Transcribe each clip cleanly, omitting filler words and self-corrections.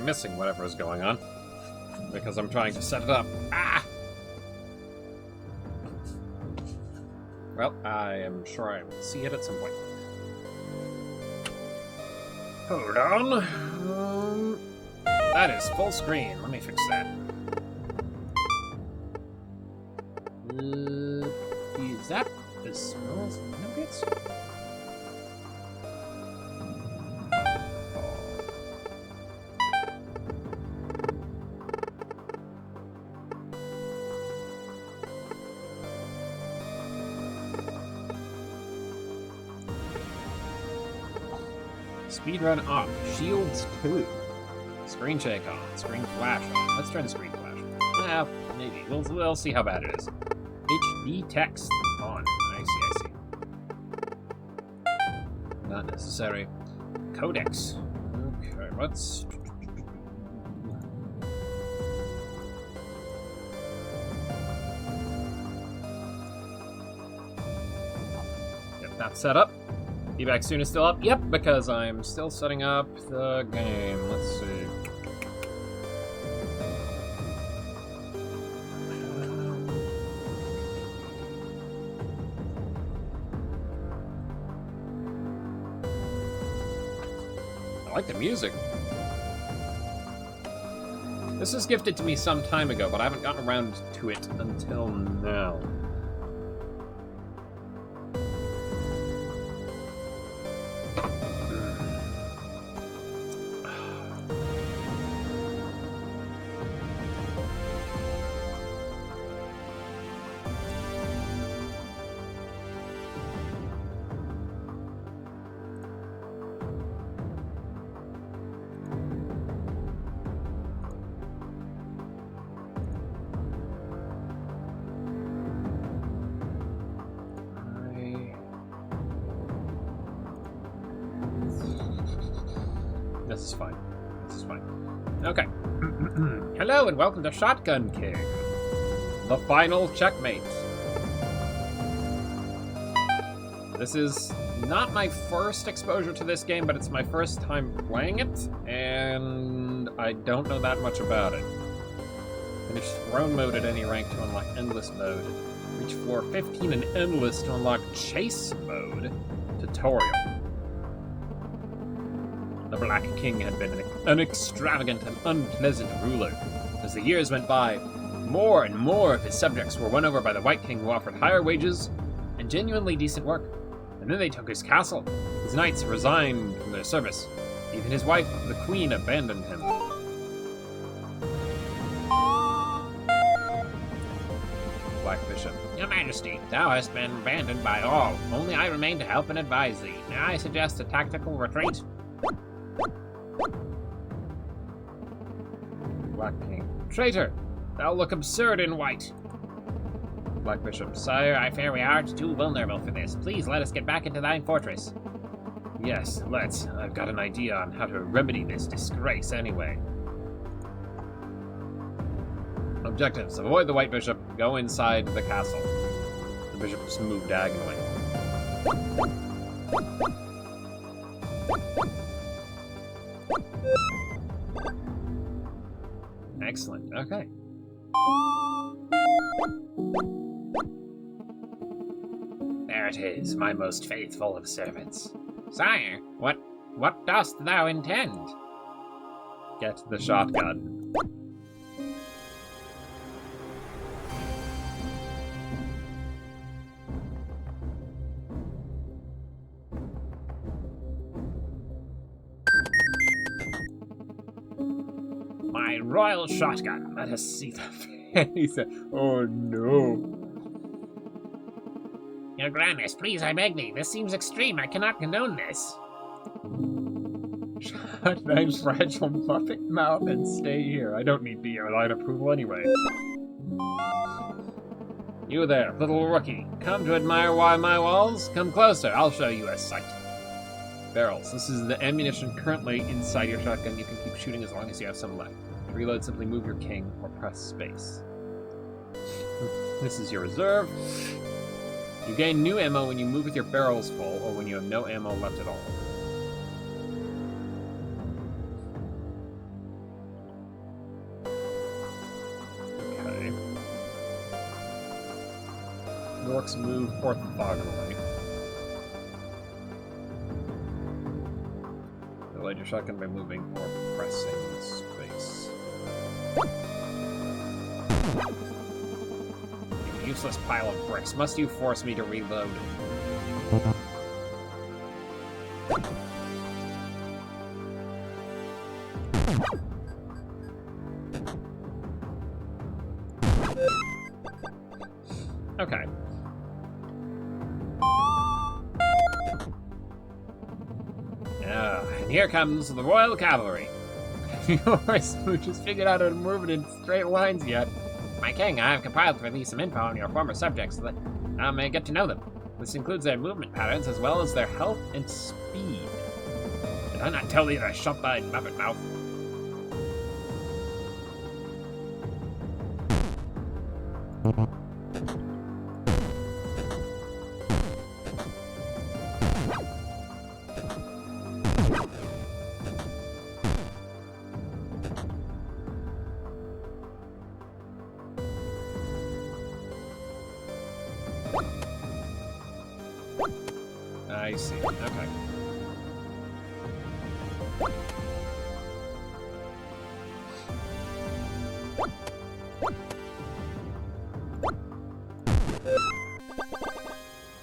missing whatever is going on. Because I'm trying to set it up. Ah! Well, I am sure I will see it at some point. Hold on. That is full screen. Let me fix that. Is that the smells nuggets? Speedrun off. Shields 2. Screen shake on. Screen flash on. Let's try the screen flash. Well, maybe. We'll see how bad it is. HD text on. I see. Not necessary. Codex. Okay, let's... Get that set up. Be back soon is still up? Yep, because I'm still setting up the game. Let's see. I like the music. This was gifted to me some time ago, but I haven't gotten around to it until now. This is fine. Okay. Hello and welcome to Shotgun King. The final checkmate. This is not my first exposure to this game, but it's my first time playing it, and I don't know that much about it. Finish Throne Mode at any rank to unlock Endless Mode. Reach floor 15 in Endless to unlock Chase Mode. Tutorial. The Black King had been an extravagant and unpleasant ruler. As the years went by, more and more of his subjects were won over by the White King, who offered higher wages and genuinely decent work. And then they took his castle. His knights resigned from their service. Even his wife, the Queen, abandoned him. Black Bishop. Your Majesty, thou hast been abandoned by all. Only I remain to help and advise thee. May I suggest a tactical retreat? Black King. Traitor! Thou look absurd in white. Black Bishop. Sire, I fear we are too vulnerable for this. Please let us get back into thine fortress. Yes, let's. I've got an idea on how to remedy this disgrace anyway. Objectives. Avoid the White Bishop. Go inside the castle. The bishop just moved diagonally. Excellent. Okay. There it is, my most faithful of servants. Sire, what dost thou intend? Get the shotgun. My royal shotgun. Let us see the face. Oh no. Your Grandness, please, I beg thee. This seems extreme. I cannot condone this. Shut thy fragile muppet mouth and stay here. I don't need your line approval anyway. You there, little rookie. Come to admire why my walls? Come closer. I'll show you a sight. Barrels. This is the ammunition currently inside your shotgun. You can keep shooting as long as you have some left. To reload, simply move your king or press space. This is your reserve. You gain new ammo when you move with your barrels full or when you have no ammo left at all. Orcs move orthogonally. Reload your shotgun by moving or pressing space. You useless pile of bricks. Must you force me to reload? Okay. And here comes the Royal Cavalry. Your smooches figured out how to move it in straight lines yet. My king, I have compiled for thee some info on your former subjects so that I may get to know them. This includes their movement patterns as well as their health and speed. Did I not tell thee to shut thy muppet mouth? I see. Okay.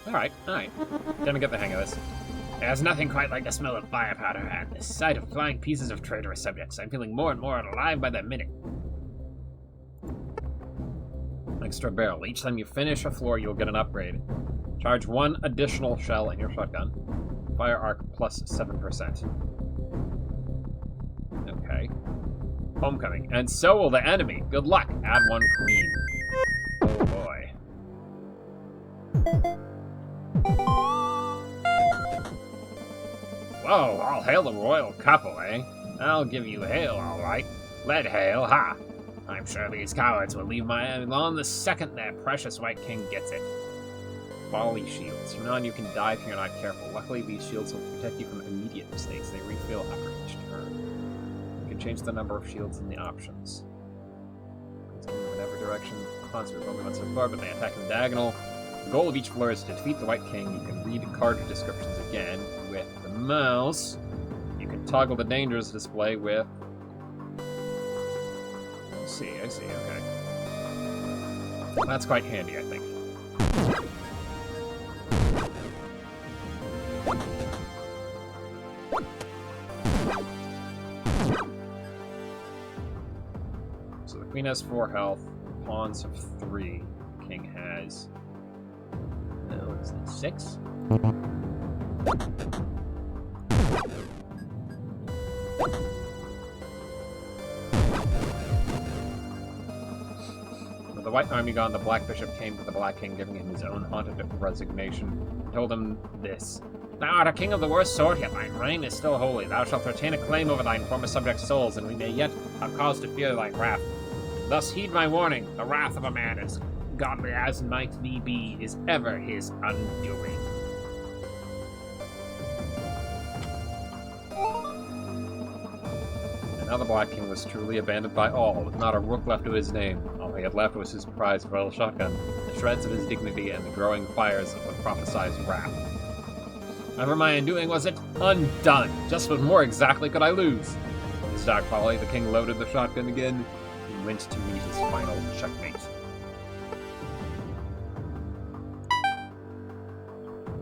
Alright. Gonna get the hang of this. There's nothing quite like the smell of fire powder and the sight of flying pieces of traitorous subjects. I'm feeling more and more alive by the minute. Extra barrel. Each time you finish a floor, you'll get an upgrade. Charge 1 additional shell in your shotgun. Fire arc plus 7%. Okay. Homecoming. And so will the enemy. Good luck. Add 1 queen. Oh boy. Whoa, all hail the royal couple, eh? I'll give you hail, all right. Lead hail, ha! I'm sure these cowards will leave my lawn the second their precious white king gets it. Volley shields. From now on, you can die if you're not careful. Luckily, these shields will protect you from immediate mistakes. They refill after each turn. You can change the number of shields in the options. Continue in whatever direction. Constantly only went so far, but they attack in diagonal. The goal of each floor is to defeat the White King. You can read card descriptions again with the mouse. You can toggle the dangers display with... I see, okay. Well, that's quite handy, I think. So the queen has 4 health, pawns have 3, the king has... what is that, 6? With the white army gone, the black bishop came to the black king, giving him his own haunted resignation, and told him this. Thou art a king of the worst sort, yet thine reign is still holy. Thou shalt retain a claim over thine former subjects' souls, and we may yet have cause to fear thy wrath. Thus heed my warning. The wrath of a man, as godly as might thee be, is ever his undoing. And now the Black King was truly abandoned by all, with not a rook left to his name. All he had left was his prized royal shotgun, the shreds of his dignity, and the growing fires of the prophesied wrath. Never my undoing was it? Undone! Just what more exactly could I lose? In his dark folly, the king loaded the shotgun again, and went to meet his final checkmate.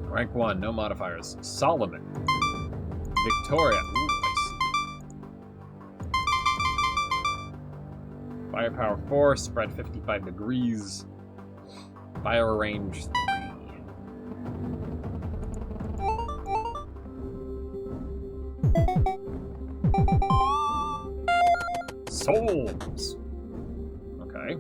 Rank 1, no modifiers. Solomon. Victoria. Ooh, I see. Firepower 4, spread 55 degrees. Fire range 3. Souls! Okay.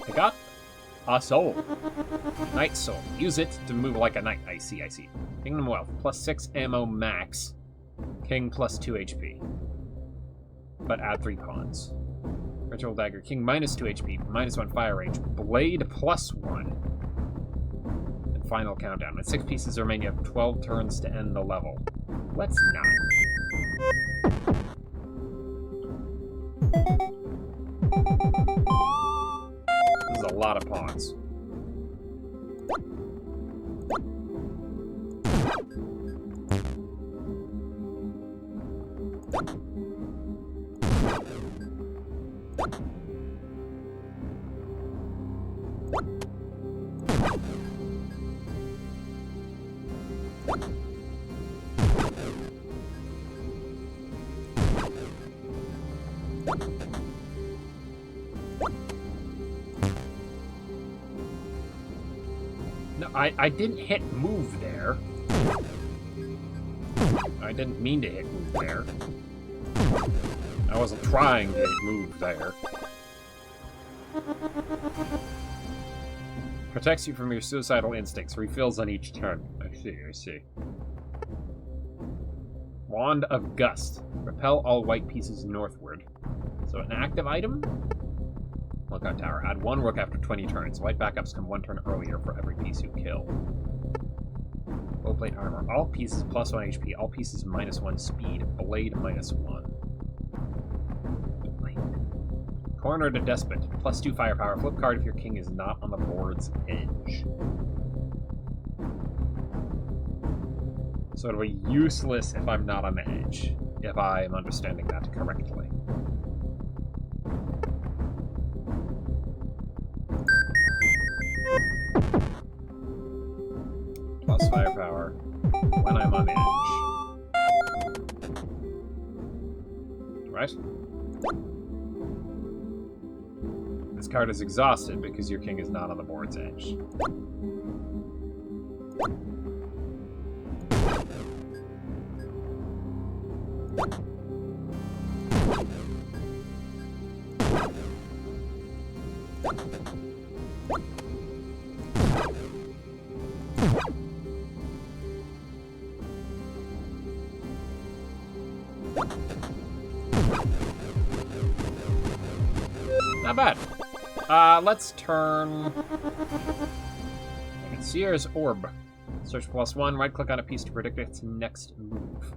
I got a soul. Knight soul. Use it to move like a knight. I see. Kingdom wealth. +6 ammo max. King +2 HP. but add 3 pawns. Ritual Dagger, King minus 2 HP, minus 1 fire range, Blade plus 1. And final countdown. With 6 pieces remain, you have 12 turns to end the level. Let's not. This is a lot of pawns. No, I didn't hit move there. I didn't mean to hit move there. I wasn't trying to hit move there. Protects you from your suicidal instincts. Refills on each turn. I see. Wand of Gust. Repel all white pieces northward. So an active item? Lookout Tower. Add 1 rook after 20 turns. White backups come 1 turn earlier for every piece you kill. Bowplate armor. All pieces plus 1 HP. All pieces minus 1 speed. Blade minus 1. Corner to Despot. Plus 2 firepower. Flip card if your king is not on the board's edge. So it'll be useless if I'm not on the edge. If I am understanding that correctly. Plus firepower when I'm on the edge. Right? This card is exhausted because your king is not on the board's edge. Not bad. Let's turn... Seer's Orb. Search +1, right-click on a piece to predict its next move.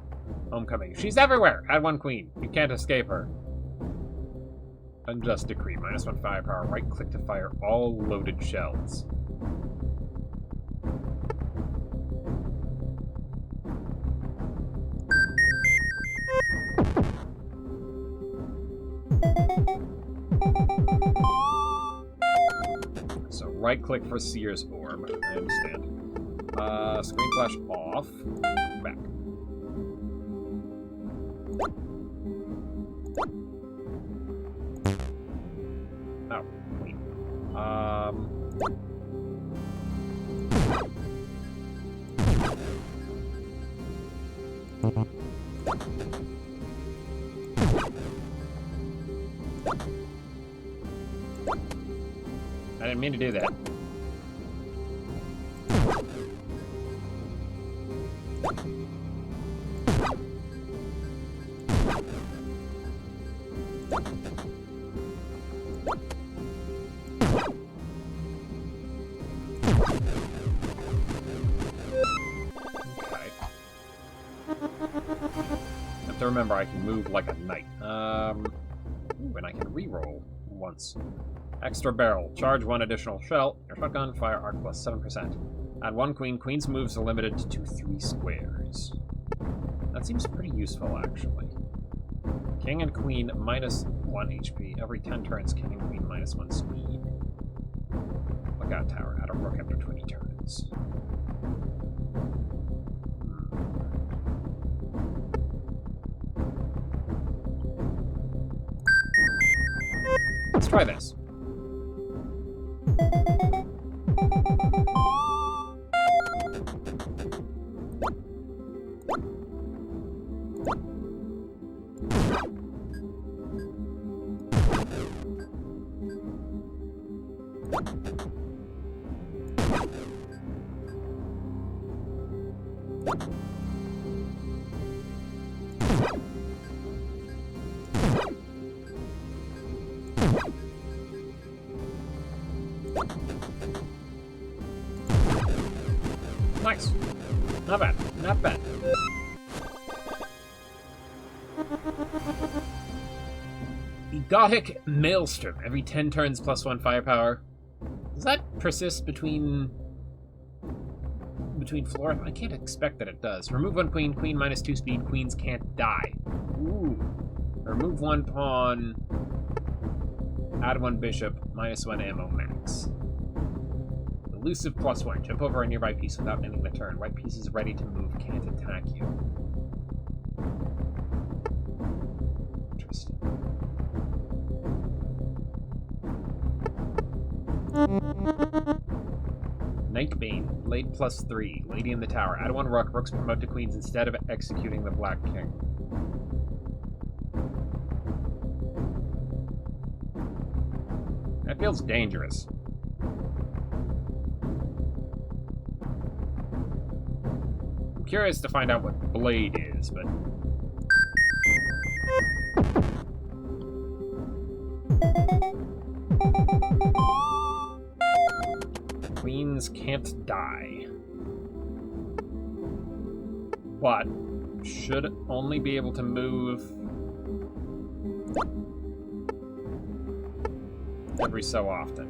Homecoming. She's everywhere! Add 1 queen. You can't escape her. Unjust Decree. Minus 1 firepower. Right-click to fire all loaded shells. So right-click for Seer's Orb. I understand. Screen flash off. Back. Oh, queen. I didn't mean to do that. Have to remember I can move like a knight. And I can reroll once. Extra barrel. Charge 1 additional shell. Your shotgun, fire arc plus 7%. Add 1 queen. Queen's moves are limited to 3 squares. That seems pretty useful, actually. King and queen minus 1 HP. Every 10 turns, king and queen minus 1 speed. Lookout Tower. Add a rook after 20 turns. Let's try this. Nice. Not bad. Not bad. Egotic Maelstrom. Every 10 turns +1 firepower. Does that persist between floor? I can't expect that it does. Remove 1 queen. Queen -2 speed. Queens can't die. Ooh. Remove 1 pawn. Add 1 bishop. -1 ammo max. Elusive +1. Jump over a nearby piece without ending the turn. White piece is ready to move. Can't attack you. Interesting. Nightbane. Blade +3. Lady in the tower. Add 1 rook. Rooks promote to queens instead of executing the Black King. That feels dangerous. I'm curious to find out what blade is, but... Queens can't die. But should only be able to move every so often.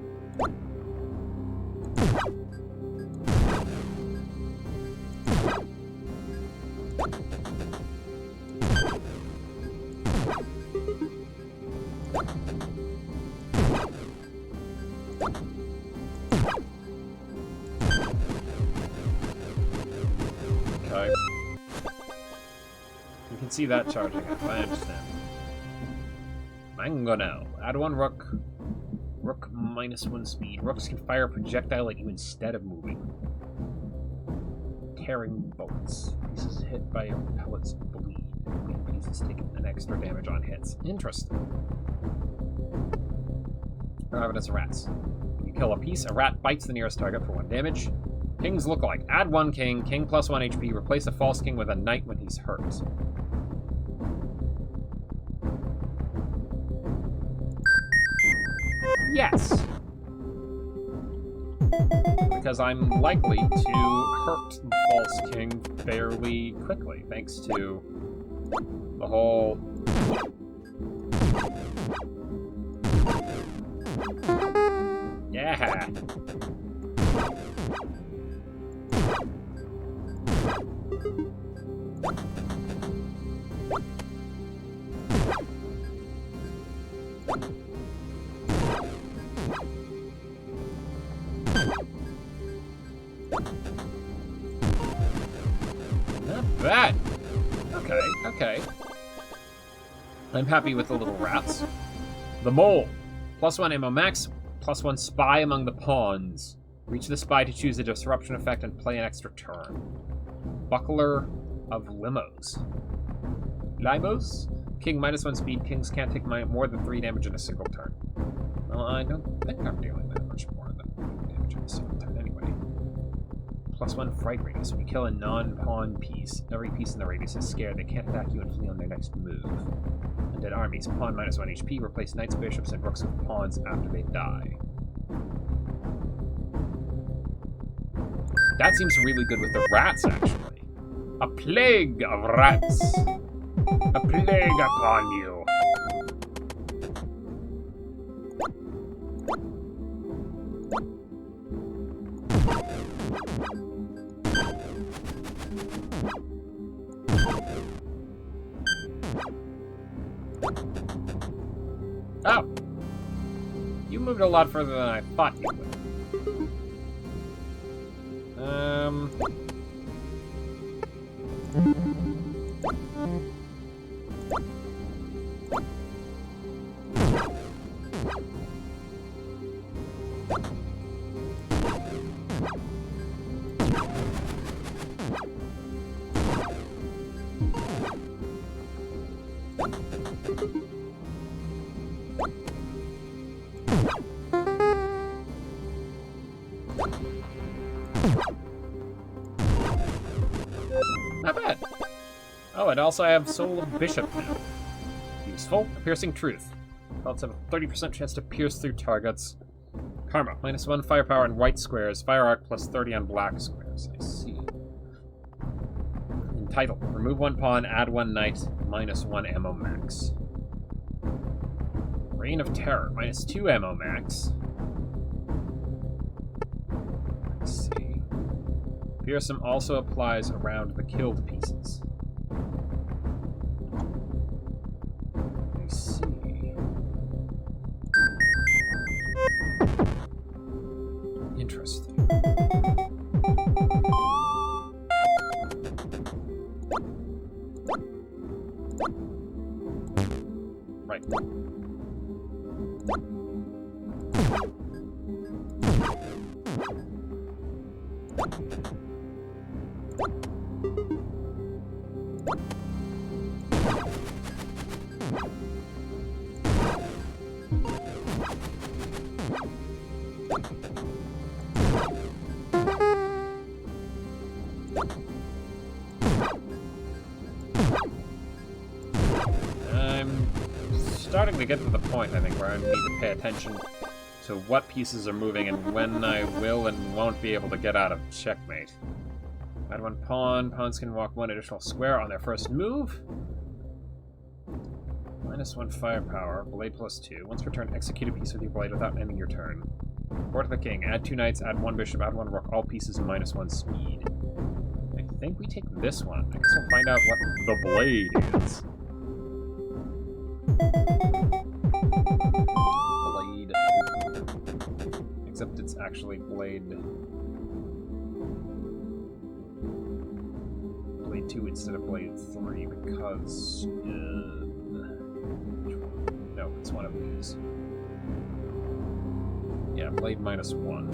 Okay. You can see that charging up, I understand. Mangonel. Add 1 rook. Rook -1 speed. Rooks can fire a projectile at you instead of moving. Tearing bolts. Pieces hit by pellets bleed. Queen pieces take an extra damage on hits. Interesting. Ravenous rats. When you kill a piece, a rat bites the nearest target for 1 damage. Kings look like. Add 1 king. King +1 HP. Replace a false king with a knight when he's hurt. Yes. Because I'm likely to hurt the false king fairly quickly, thanks to the whole... Yeah. Not bad. Okay, okay. I'm happy with the little rats. The mole. +1 ammo max, +1 spy among the pawns. Reach the spy to choose the disruption effect and play an extra turn. Buckler of Limos. Limos? King -1 speed. Kings can't take more than 3 damage in a single turn. Well, I don't think I'm dealing that much more than 3 damage in a single turn anyway. +1 fright radius. When you kill a non-pawn piece, every piece in the radius is scared. They can't attack you and flee on their next move. Undead armies. Pawn -1 HP. Replace knights, bishops, and rooks with pawns after they die. That seems really good with the rats, actually. A plague of rats. A plague upon you. Oh. You moved a lot further than I thought you would. Not bad. Oh, and also I have Soul of Bishop now. Useful. A piercing truth. Pelts have a 30% chance to pierce through targets. Karma. -1 firepower on white squares. Fire arc +30 on black squares. I see. Title. Remove 1 pawn, add 1 knight, -1 ammo max. Reign of Terror, -2 ammo max. Let's see. Fearsome also applies around the killed pieces. I see. Interesting. Right. I'm starting to get to the point, I think, where I need to pay attention to what pieces are moving and when I will and won't be able to get out of checkmate. Add 1 pawn. Pawns can walk 1 additional square on their first move. -1 firepower. Blade +2. Once per turn, execute a piece with your blade without ending your turn. Court of the King. Add 2 knights, add 1 bishop, add 1 rook. All pieces -1 speed. I think we take this one. I guess we'll find out what the blade is. Blade. Except it's actually blade 2 instead of blade 3 because which one? No, it's one of these. Yeah, blade -1.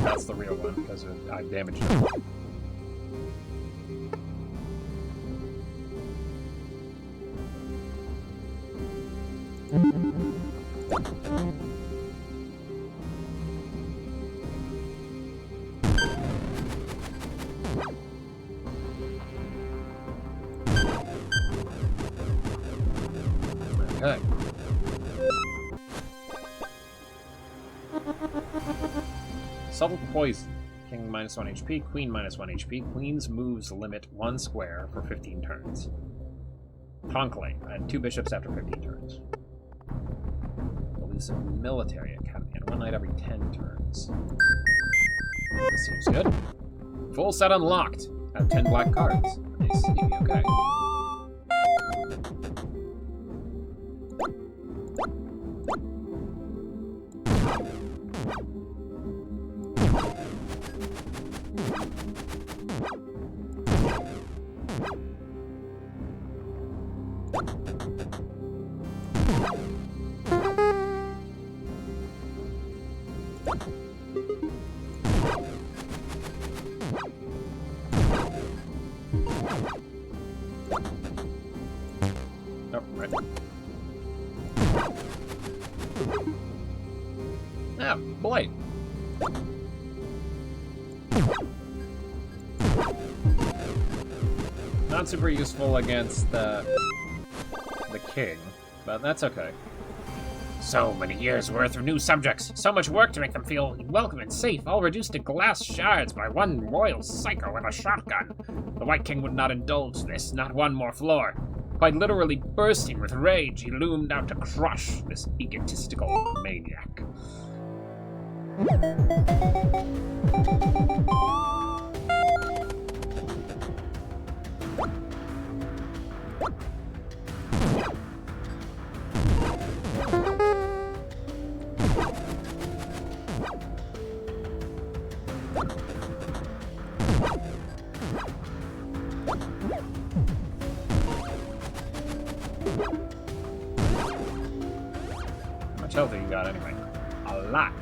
That's the real one because I damaged it. Okay. Subtle Poison. King -1 HP, Queen -1 HP. Queen's moves limit 1 square for 15 turns. Tonkley. Add 2 bishops after 15 turns. Elusive Military Academy. And 1 knight every 10 turns. This seems good. Full set unlocked. Have 10 black cards. I see. Okay. Oh, right. Ah, blade. Not super useful against the king, but that's okay. So many years' worth of new subjects, so much work to make them feel welcome and safe, all reduced to glass shards by one royal psycho with a shotgun. The White King would not indulge this, not one more floor. Quite literally bursting with rage, he loomed out to crush this egotistical maniac. How much health have you got anyway? A lot.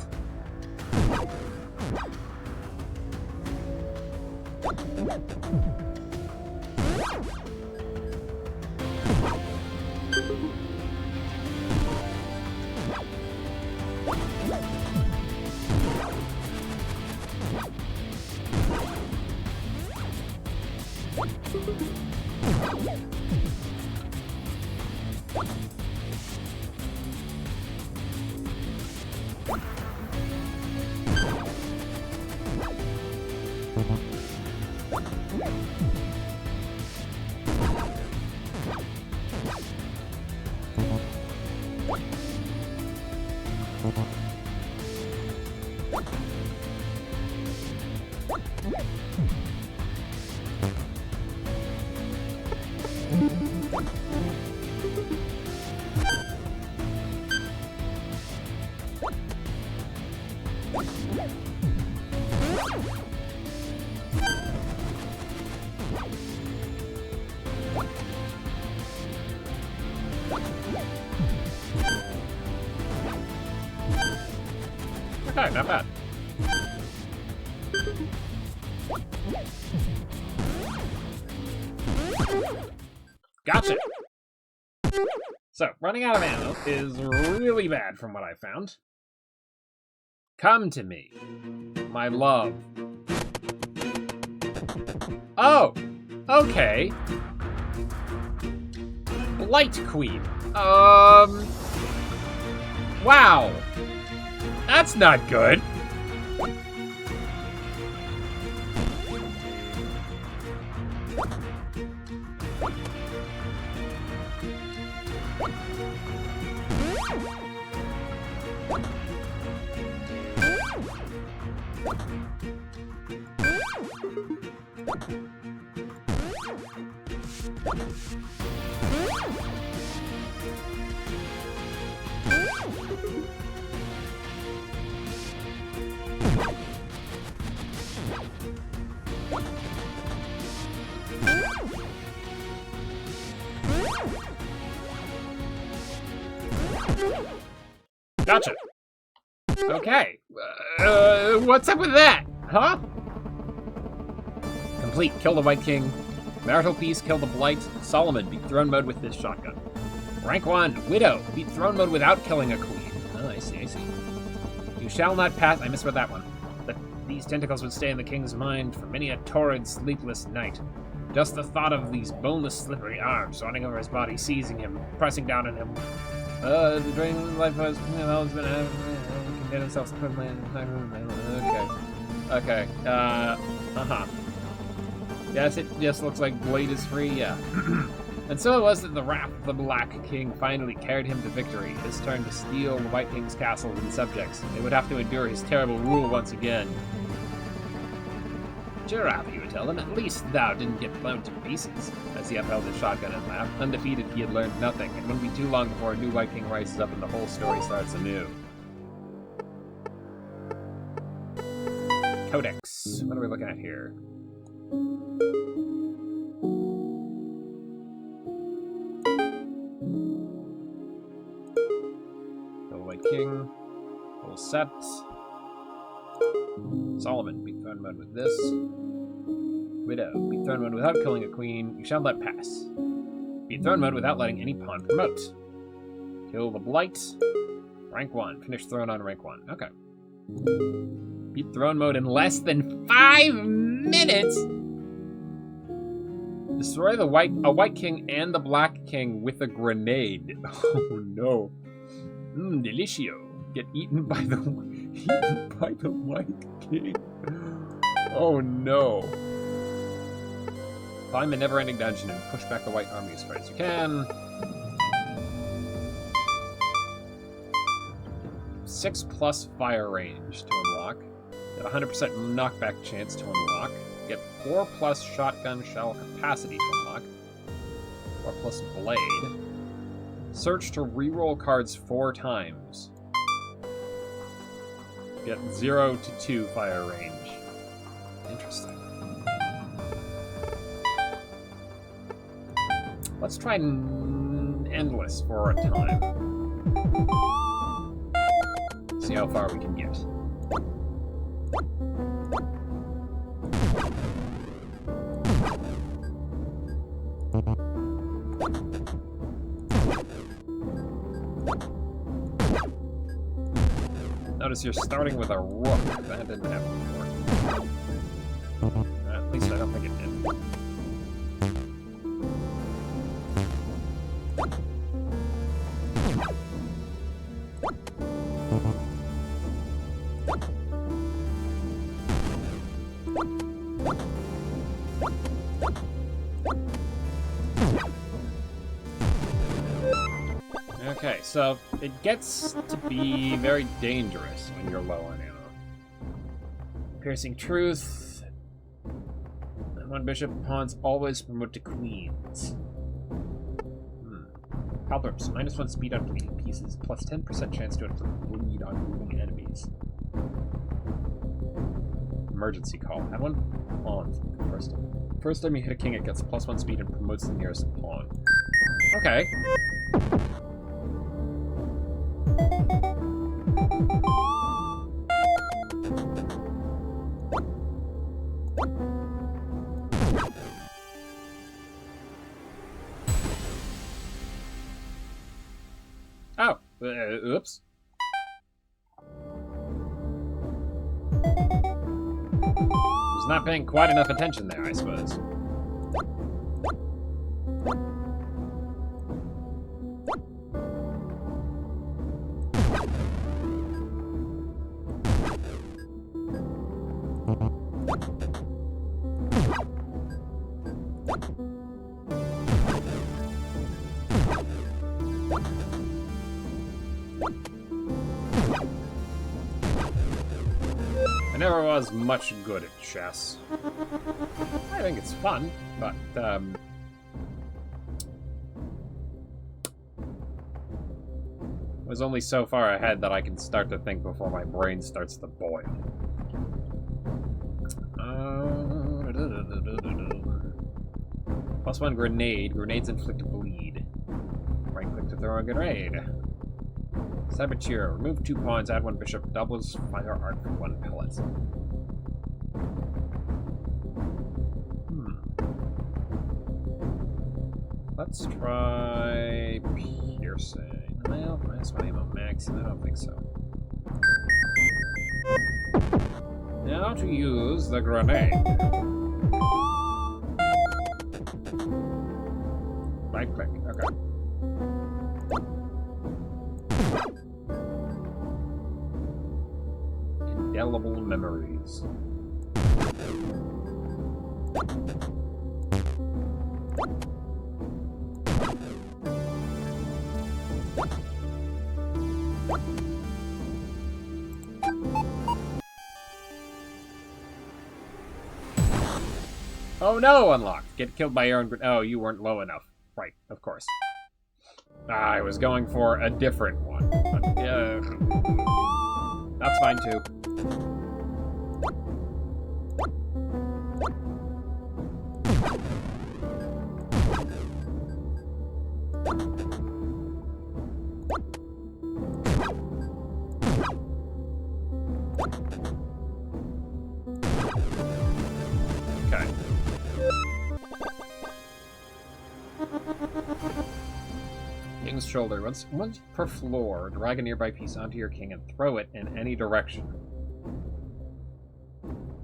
Okay, not bad. Gotcha! So, running out of ammo is really bad from what I found. Come to me, my love. Oh! Okay. Blight Queen. Wow. That's not good. Gotcha. Okay. What's up with that? Huh? Complete. Kill the White King. Marital Peace. Kill the Blight. Solomon. Beat Throne Mode with this shotgun. Rank 1. Widow. Beat Throne Mode without killing a queen. Oh, I see, I see. You shall not pass... I misread that one. But these tentacles would stay in the king's mind for many a torrid, sleepless night. Just the thought of these boneless, slippery arms running over his body, seizing him, pressing down on him. The drain life has always been contain himself. Okay. Okay. Yes, it just looks like Blade is free, yeah. And so it was that the wrath of the Black King finally carried him to victory. His turn to steal the White King's castles and subjects. They would have to endure his terrible rule once again. Cheer up, you would tell them. At least thou didn't get blown to pieces. As he upheld his shotgun and laughed. Undefeated, he had learned nothing. It wouldn't be too long before a new White King rises up and the whole story starts anew. Codex. What are we looking at here? The White King. Full set. Solomon. Beat Throne Mode with this. Widow. Beat Throne Mode without killing a queen. You shall let pass. Beat Throne Mode without letting any pawn promote. Kill the Blight. Rank 1. Finish Throne on rank 1. Okay. Beat Throne Mode in less than 5 minutes! Destroy the White King and the Black King with a grenade. Oh no. Delicio. Get eaten by the White King. Oh no. Climb a never-ending dungeon and push back the White Army as far as you can. 6+ fire range to unlock. Get 100% knockback chance to unlock. Get 4+ shotgun shell capacity to unlock. 4+ blade. Search to reroll cards 4 times. Get 0 to 2 fire range. Interesting. Let's try endless for a time. See how far we can get. Notice you're starting with a rook. That didn't happen before. At least I don't think it did. Okay, so it gets to be very dangerous when you're low on ammo. Piercing Truth. One bishop pawns always promote to queens. Calthorpes, -1 speed on bleeding pieces, plus 10% chance to inflict bleed on moving enemies. Emergency call. Add 1 pawn from the first time. First time you hit a king, it gets +1 speed and promotes the nearest pawn. Okay. Oh, oops. Was not paying quite enough attention there, I suppose. I never was much good at chess. I think it's fun, but, was only so far ahead that I can start to think before my brain starts to boil. +1 grenade. Grenades inflict bleed. Right click to throw a grenade. Saboteur. Remove 2 pawns, add 1 bishop, doubles fire arc for 1 pellet. Let's try piercing. Well, -1 ammo max, I don't think so. Now to use the grenade. Right click, okay. Indelible memories. Oh no, unlocked. Get killed by your own... Oh, you weren't low enough. Right, of course. I was going for a different one. That's fine too. Okay. King's Shoulder. Once per floor, drag a nearby piece onto your king and throw it in any direction.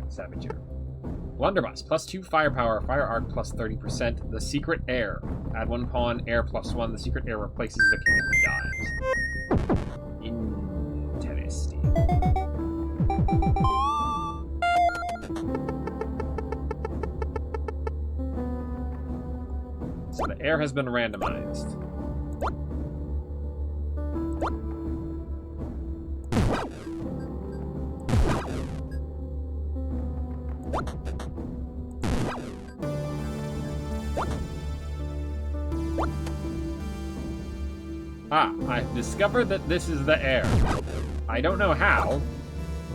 Saboteur. Blunderbuss. +2 firepower, fire arc plus 30%. The Secret Heir. Add 1 pawn, heir +1. The Secret Heir replaces the king if he dies. Interesting. So the heir has been randomized. Ah, I've discovered that this is the heir. I don't know how,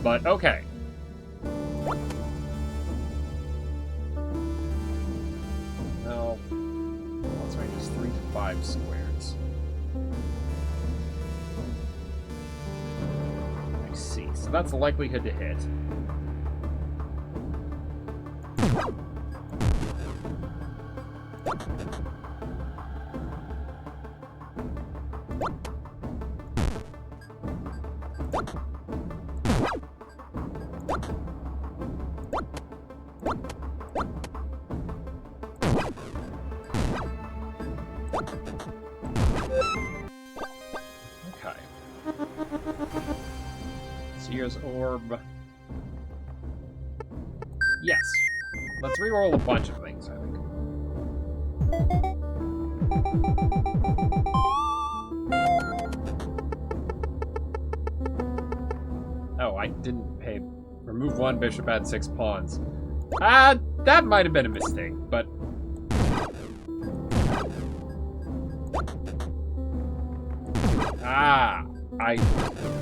but okay. Well, let's range is 3 to 5 squares. I see. So that's the likelihood to hit. Seer's Orb. Yes. Let's reroll a bunch of things, I think. Oh, I didn't pay. Remove one bishop, add 6 pawns. That might have been a mistake, but... I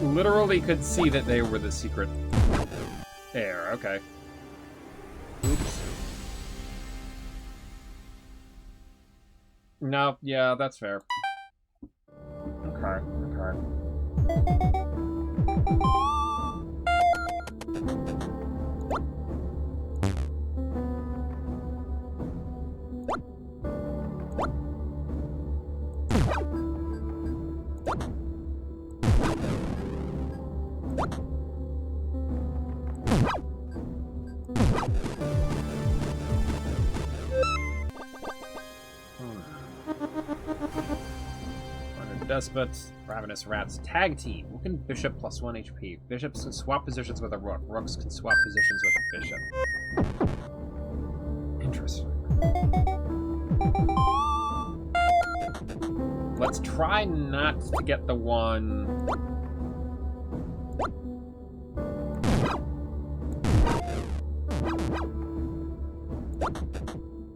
literally could see that they were the secret heir. Okay. Oops. No, yeah, that's fair. Okay, okay. Despots, Ravenous Rats, Tag Team. Wooken Bishop plus 1 HP. Bishops can swap positions with a rook. Rooks can swap positions with a bishop. Interesting. Let's try not to get the one...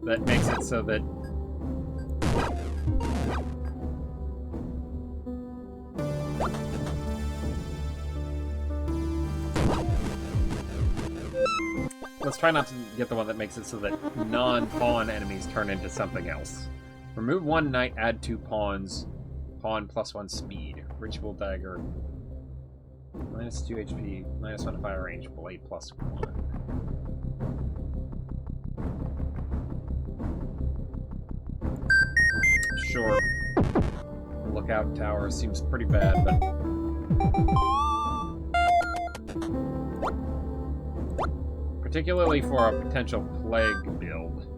that makes it so that... Let's try not to get the one that makes it so that non-pawn enemies turn into something else. Remove 1 knight, add 2 pawns. Pawn plus 1 speed. Ritual dagger. Minus 2 HP, minus 1 fire range, blade plus 1. Sure. Lookout tower seems pretty bad, but... particularly for a potential plague build.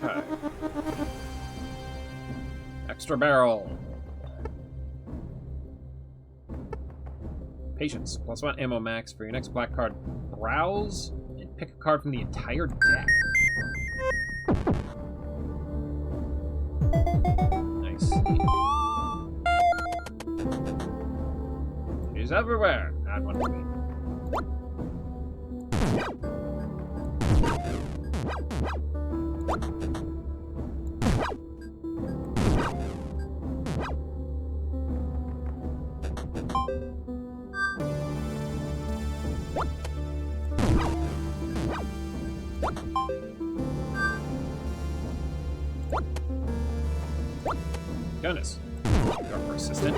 Okay. Extra barrel. Patience. Plus 1 ammo max for your next black card. Browse and pick a card from the entire deck. I see. She's everywhere. Add 1 queen. Goodness. You're persistent.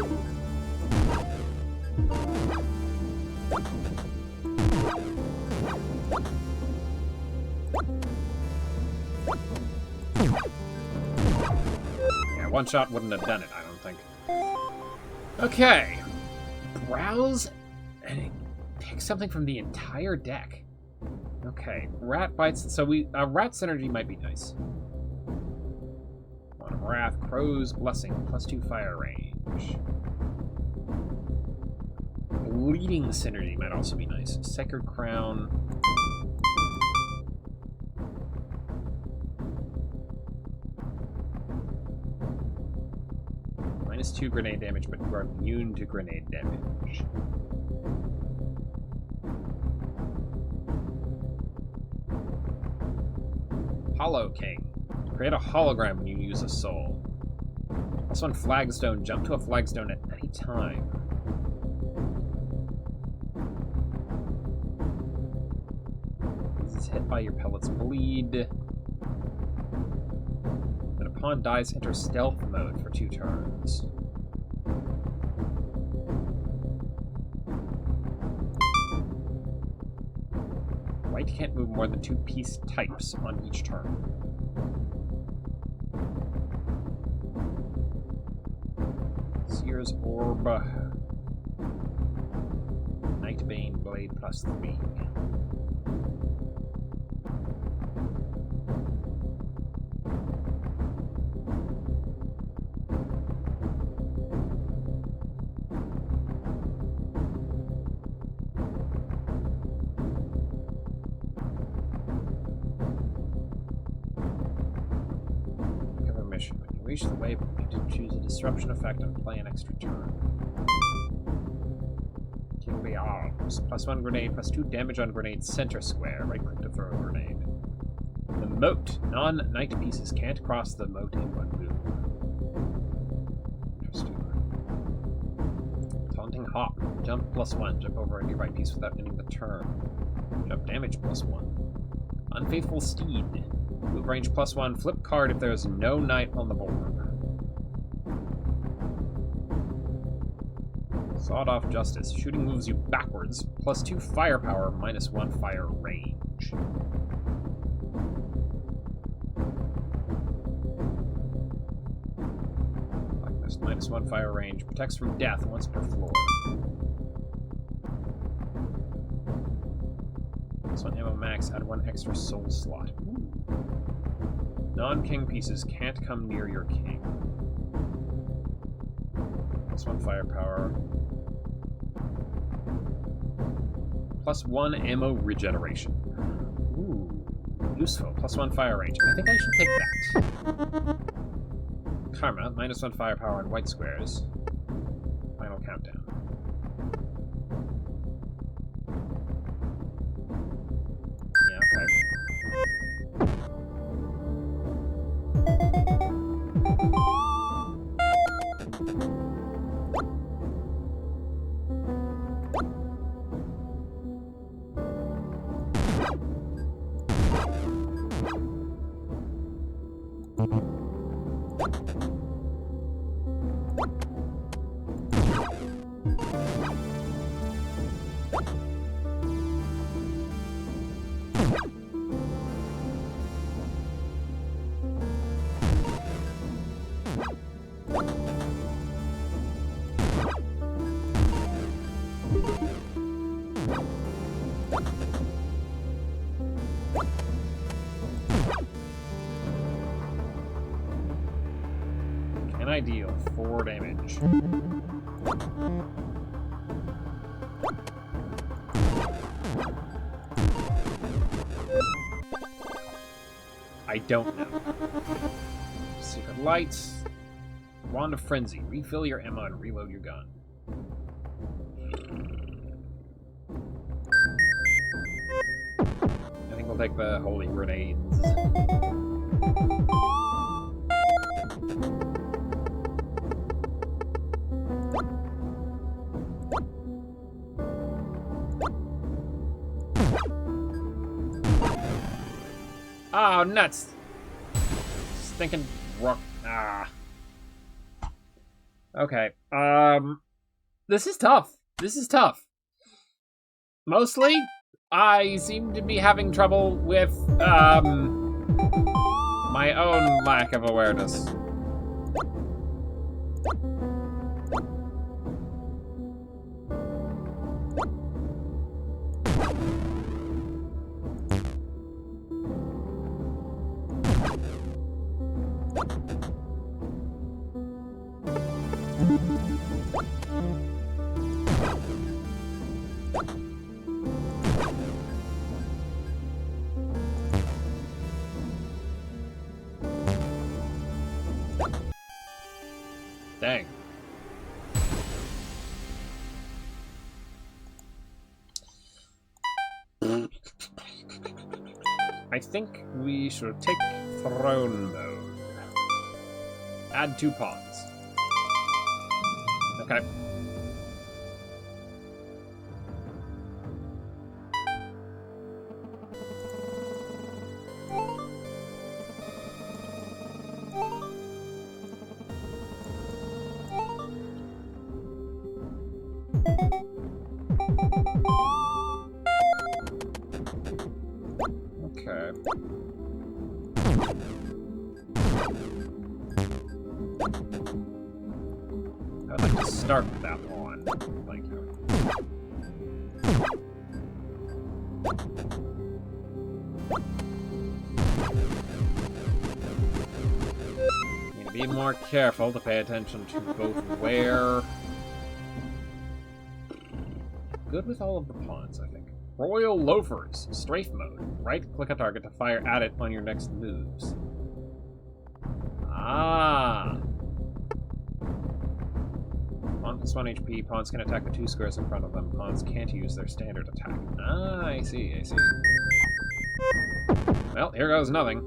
Yeah, one shot wouldn't have done it, I don't think. Okay. Browse and pick something from the entire deck. Okay. Rat bites. So rat synergy might be nice. Wrath, Crow's Blessing, plus 2 fire range. Bleeding synergy might also be nice. Sacred Crown. Minus 2 grenade damage, but you are immune to grenade damage. Hollow King. Create a hologram when you use a soul. Also on Flagstone, jump to a flagstone at any time. This is hit by your pellets bleed. When a pawn dies, enter stealth mode for 2 turns. White can't move more than 2 piece types on each turn. Seer's Orb. Nightbane Blade +3. When you reach the waypoint, choose a disruption effect and play an extra turn. Kingly Arms. +1 grenade, +2 damage on grenade center square. Right click to throw a grenade. The moat. Non-knight pieces can't cross the moat in one move. Interesting. Taunting Hawk. Jump +1. Jump over a nearby piece without ending the turn. Jump damage +1. Unfaithful Steed. Move range +1. Flip card if there is no knight on the board. Sawed-off Justice. Shooting moves you backwards. +2 firepower, -1 fire range. Blackness, -1 fire range. Protects from death once per floor. +1 ammo max. Add 1 extra soul slot. Non-king pieces can't come near your king. +1 firepower. +1 ammo regeneration. Ooh, useful. +1 fire range. I think I should take that. Karma, -1 firepower on white squares. Final countdown. Yeah, okay. Can I deal 4 damage? I don't know. Secret Lights. Wand of Frenzy. Refill your ammo and reload your gun. I think we'll take the Holy Grenades. Oh, nuts! Stinking rock. Ah. Okay. This is tough. This is tough. Mostly, I seem to be having trouble with, my own lack of awareness. Dang. I think we should take throne mode. Add 2 pawns. Okay. Okay. I'd like to start with that pawn. Like, need to be more careful to pay attention to both where. Good with all of the pawns, I think. Royal Loafers, strafe mode. Right-click a target to fire at it on your next moves. Ah. Pawn plus 1 HP. Pawns can attack the 2 squares in front of them. Pawns can't use their standard attack. Ah, I see, I see. Well, here goes nothing.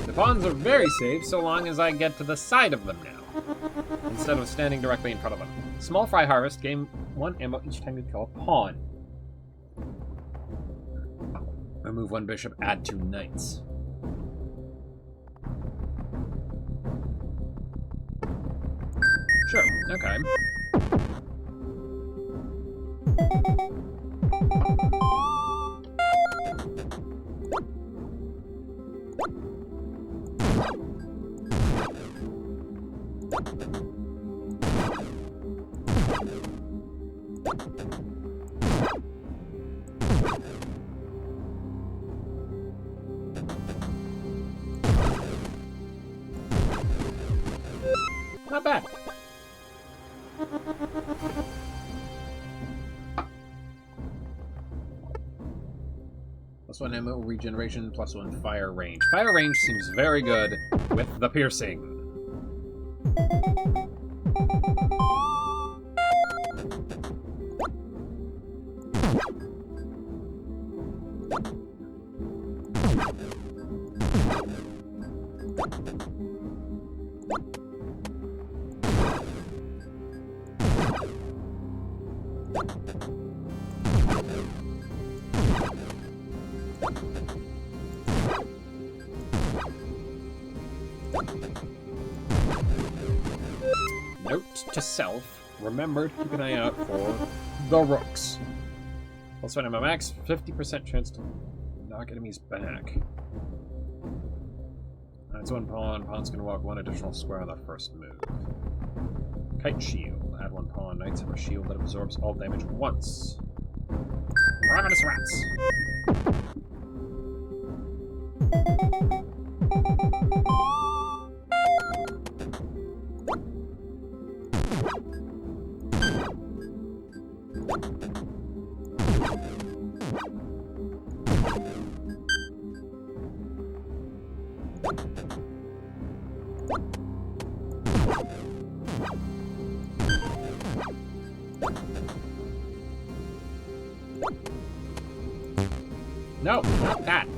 The pawns are very safe so long as I get to the side of them now, instead of standing directly in front of them. Small Fry Harvest, gain 1 ammo each time you kill a pawn. Remove 1 bishop, add 2 knights. Sure, okay. Not bad. +1 ammo regeneration, +1 fire range. Fire range seems very good with the piercing. Note to self, remember to keep an eye out for the rooks. +1 ammo max, 50% chance to knock enemies back. That's 1 pawn. Pawns can walk 1 additional square on the first move. Kite shield. Add 1 pawn. Knights have a shield that absorbs all damage once. Ravenous rats. No, not that.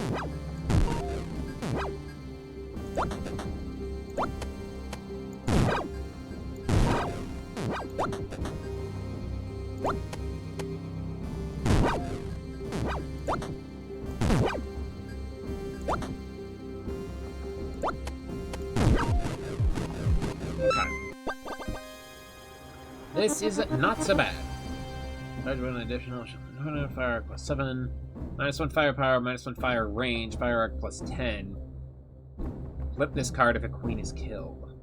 This is not so bad. Charge 1 additional fire +7. -1 firepower, -1 fire range, fire arc +10. Flip this card if a queen is killed.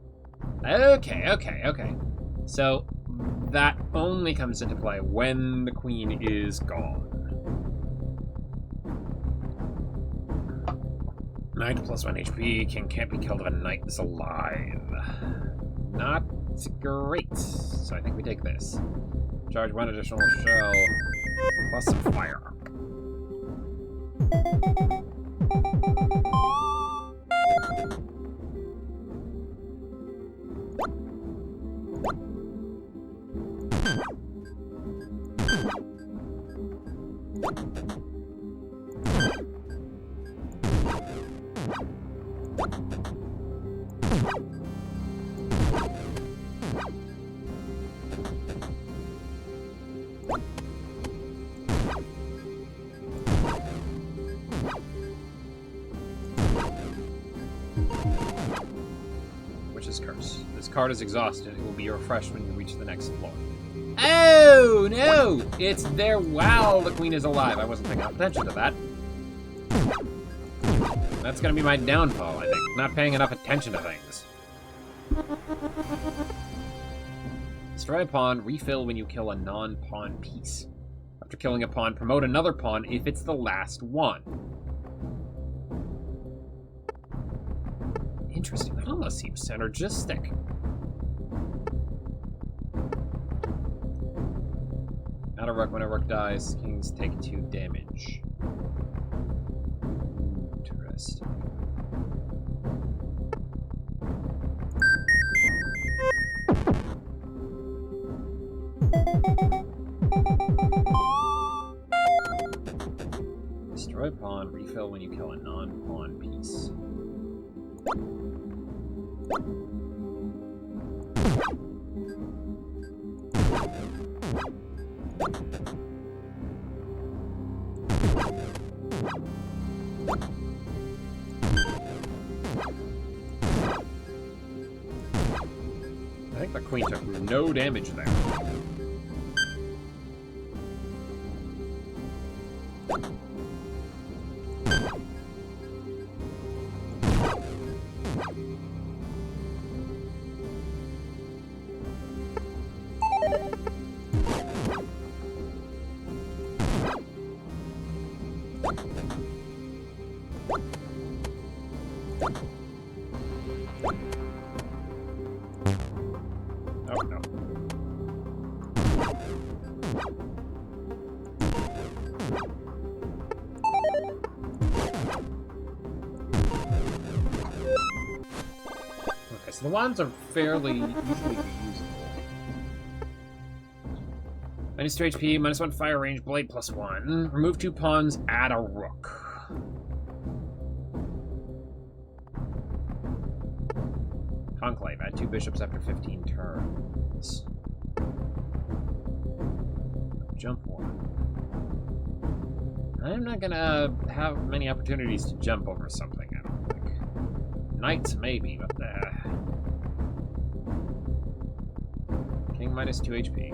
Okay. So that only comes into play when the queen is gone. Knight +1 HP, king can't be killed if a knight is alive. Not great. So I think we take this. Charge 1 additional shell, plus some fire arc. Witch's Curse. This card is exhausted. It will be refreshed when you reach the next floor. Oh, no! It's there while the queen is alive. I wasn't paying attention to that. That's gonna be my downfall, I think. Not paying enough attention to things. Destroy a pawn, refill when you kill a non-pawn piece. After killing a pawn, promote another pawn if it's the last one. Interesting. That almost seems synergistic. Out of Rook, when a Rook dies, kings take 2 damage. Interesting. Destroy pawn, refill when you kill a non-pawn piece. I think the queen took no damage there. Oh, no. Okay, so the wands are fairly easily reusable. -2 HP, -1 fire range, blade +1. Remove 2 pawns, add a rook. Conclave, add 2 bishops after 15 turns. Jump 1. I'm not gonna have many opportunities to jump over something, I don't think. Knights, maybe, but King -2 HP.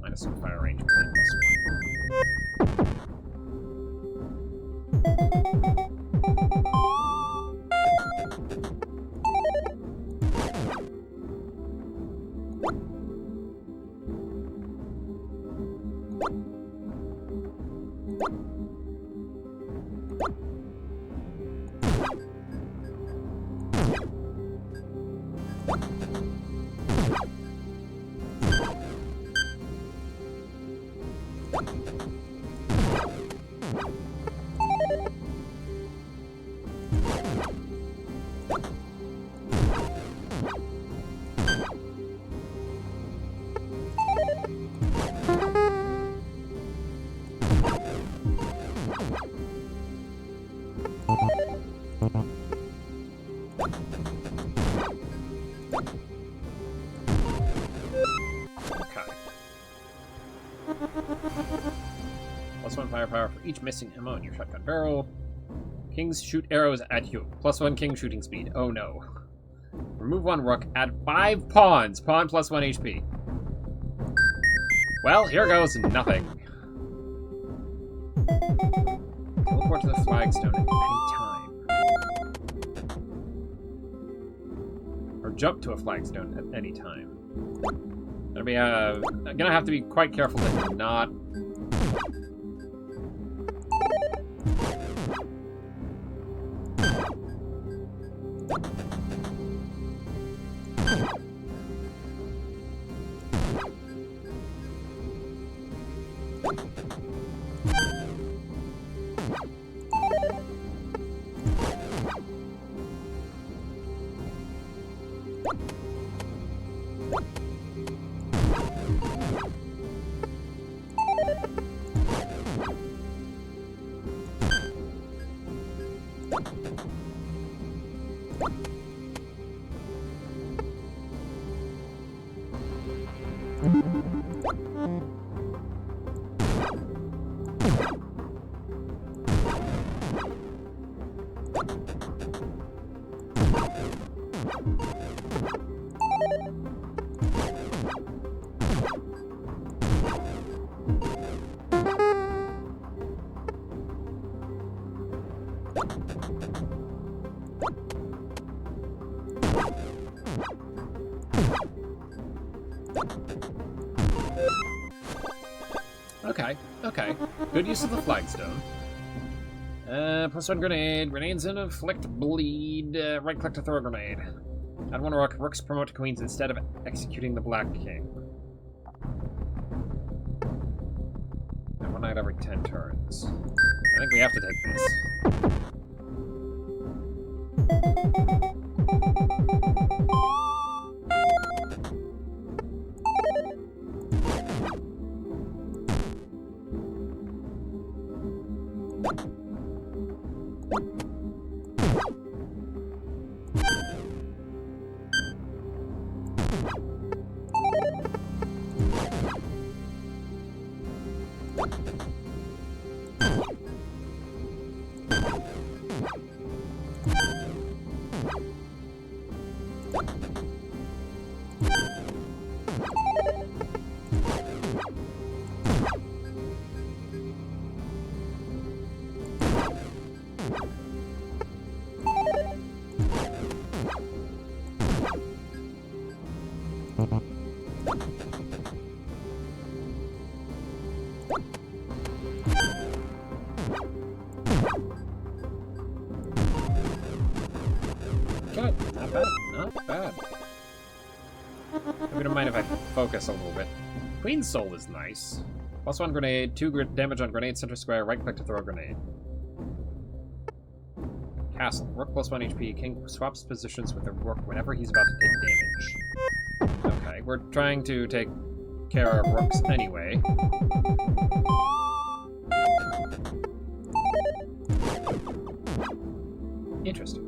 -1 fire range, blade +1. +1 firepower for each missing ammo in your shotgun barrel. Kings shoot arrows at you. +1 king shooting speed. Oh no. Remove 1 rook. Add 5 pawns. Pawn +1 HP. Well, here goes nothing. Teleport to the flagstone at any time. Or jump to a flagstone at any time. Gonna be gonna have to be quite careful to not. Okay, okay. Good use of the flagstone. +1 grenade. Grenades inflict bleed. Right click to throw a grenade. Add 1 rook. Rooks promote to queens instead of executing the Black King. And 1 knight every 10 turns. I think we have to take this. Good. Not bad. Not bad. I don't mind if I focus a little bit. Queen's Soul is nice. +1 grenade, 2 damage on grenade center square, right click to throw a grenade. Castle. Rook +1 HP. King swaps positions with the rook whenever he's about to take damage. Okay, we're trying to take care of rooks anyway. Interesting.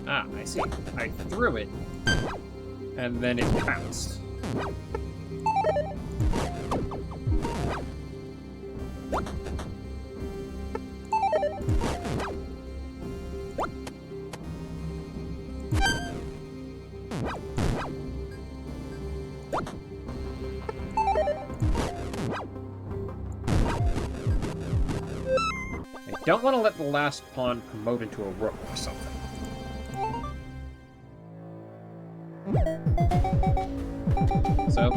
Ah, I see. I threw it, and then it bounced. I don't want to let the last pawn promote into a rook or something. So,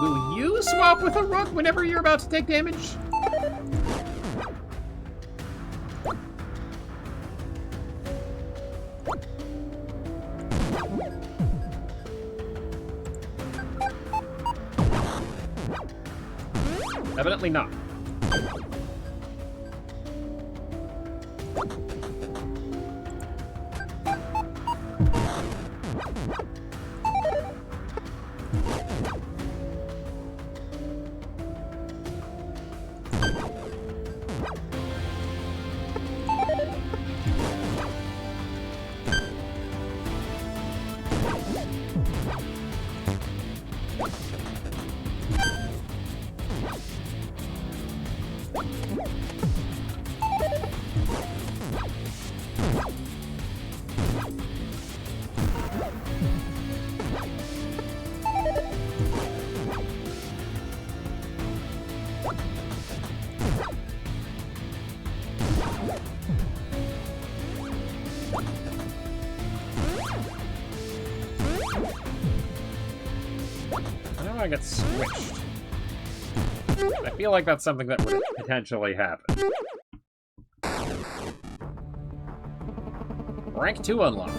will you swap with a rook whenever you're about to take damage? Evidently not. I get switched. I feel like that's something that would potentially happen. Rank 2 unlocked.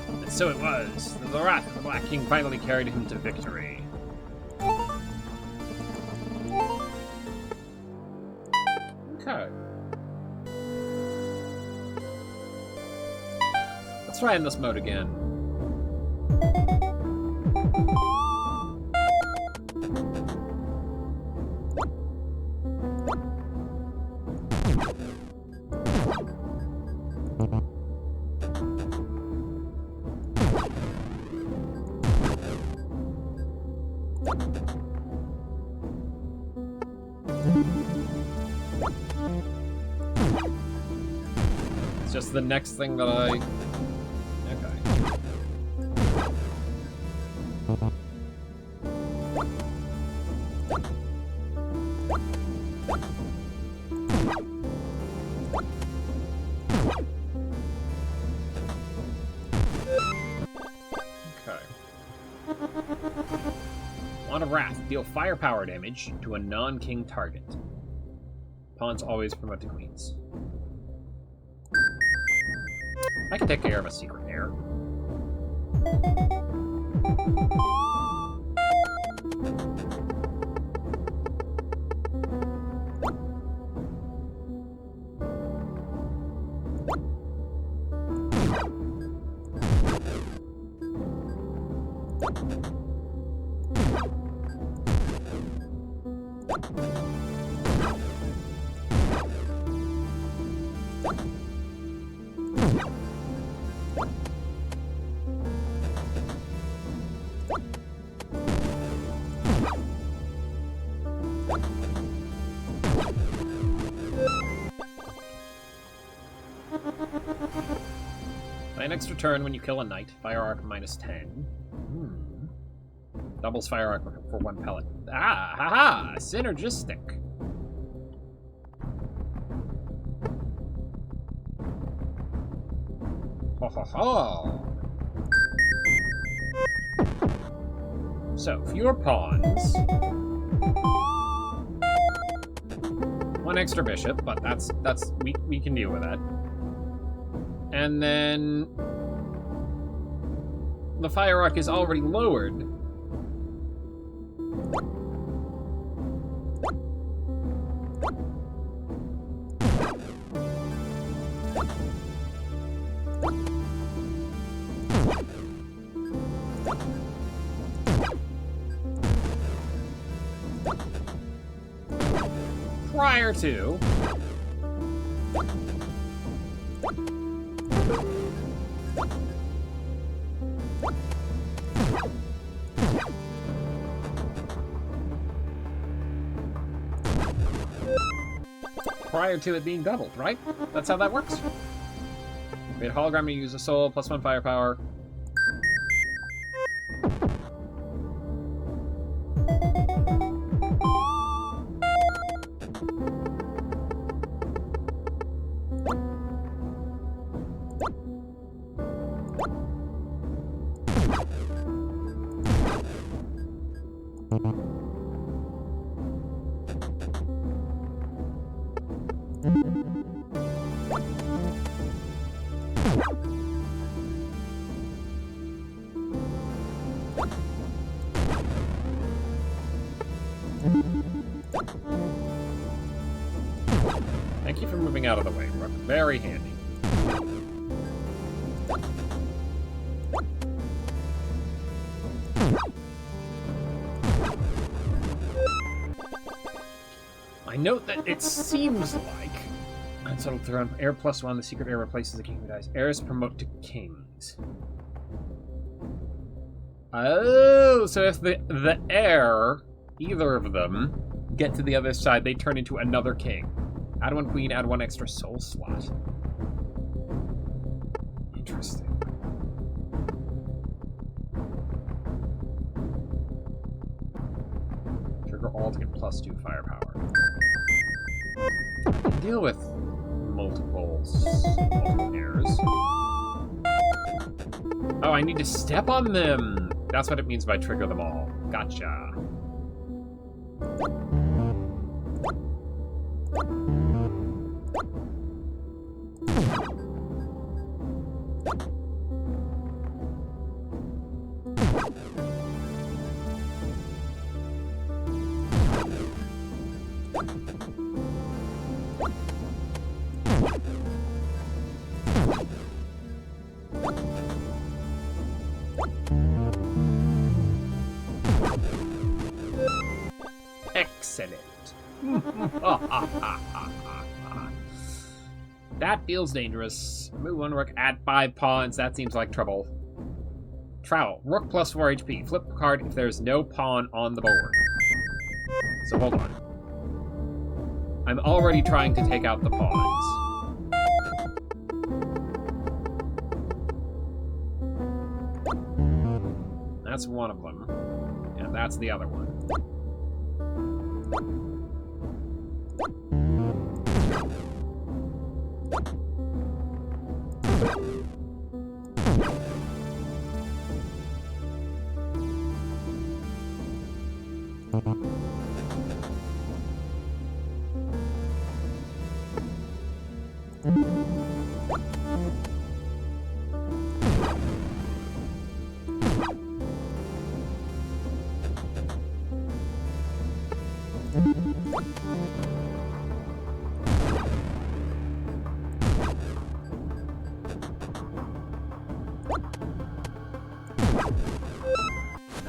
And so it was. The wrath of the Black King finally carried him to victory. Okay. Let's try in this mode again. It's just the next thing that I... Wand of Wrath. Deal firepower damage to a non-king target. Pawns always promote to queens. I can take care of a secret heir. Play an extra turn when you kill a knight. Fire arc -10. Doubles fire arc for 1 pellet. Ah, haha! Synergistic. Ho ho ho! So, fewer pawns. 1 extra bishop, but we can deal with that. And then the fire arc is already lowered. Prior to it being doubled, right? That's how that works. Made hologram to use a soul, +1 firepower. Thank you for moving out of the way, Rook. Very handy. I note that it seems like unsettled throne heir +1, the secret heir replaces the king who dies. Heirs promote to kings. Oh, so if the heir, either of them, get to the other side, they turn into another king. Add 1 queen, add 1 extra soul slot. Interesting. Trigger all to get +2 firepower. Deal with multiple heirs. Oh, I need to step on them! That's what it means by trigger them all. Gotcha. Excellent. That feels dangerous. Move one rook, add 5 pawns. That seems like trouble. Trowel. Rook plus 4 HP. Flip a card if there's no pawn on the board. So hold on. I'm already trying to take out the pawns. That's one of them. And that's the other one.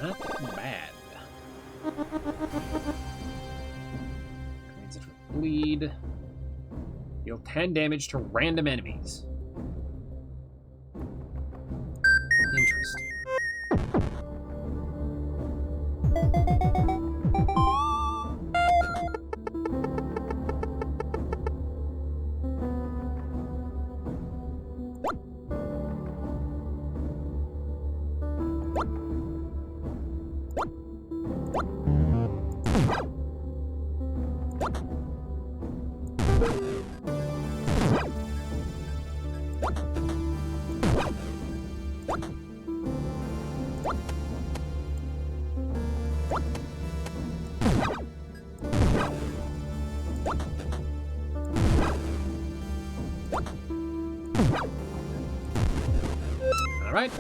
Not bad. Creates a bleed. Deal 10 damage to random enemies. Interesting. All right.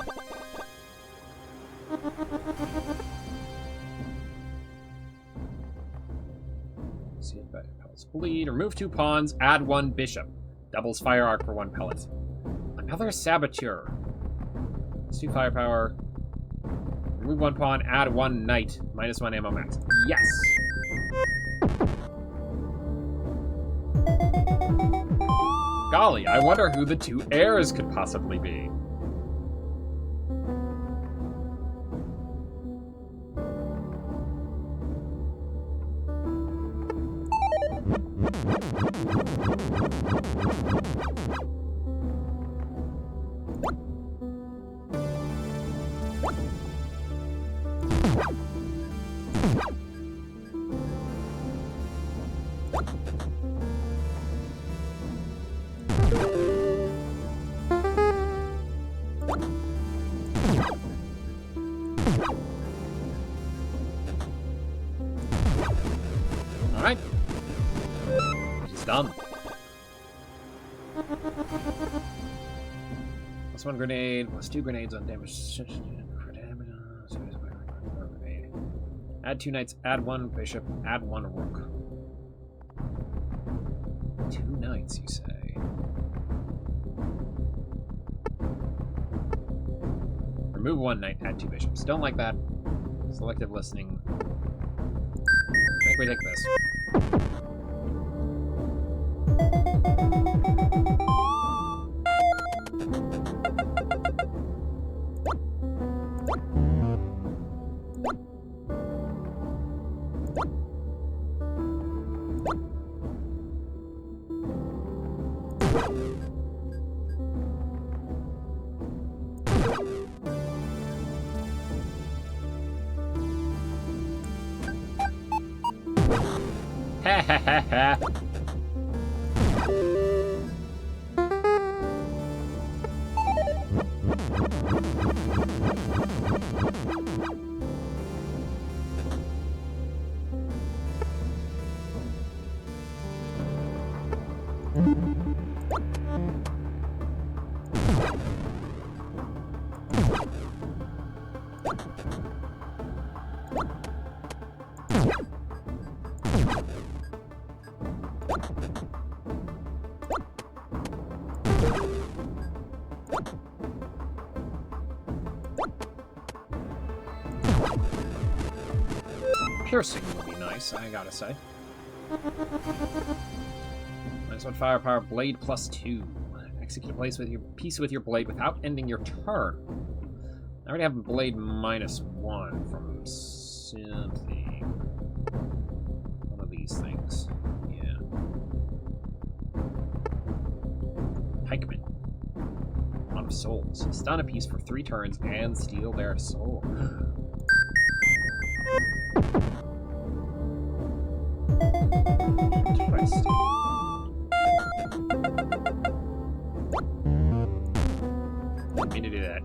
See if that pellets bleed. Remove 2 pawns, add 1 bishop. Doubles fire arc for 1 pellet. Another saboteur. Let's do firepower. Remove 1 pawn, add 1 knight. -1 ammo max. Yes! Golly, I wonder who the 2 heirs could possibly be. Alright. It's done. +1 grenade, +2 grenades on damage. Add 2 knights, add 1 bishop, add 1 rook. 2 knights, you say? Remove 1 knight, add 2 bishops. Don't like that. Selective listening. I think we take this. Ha ha ha ha. Piercing would be nice. nice, I gotta say. -1 firepower, blade +2. Execute a piece with your blade without ending your turn. I already have blade -1 from something. One of these things. Yeah. Pikeman. One of souls. Stun a piece for 3 turns and steal their soul. Interesting. Didn't mean to do that.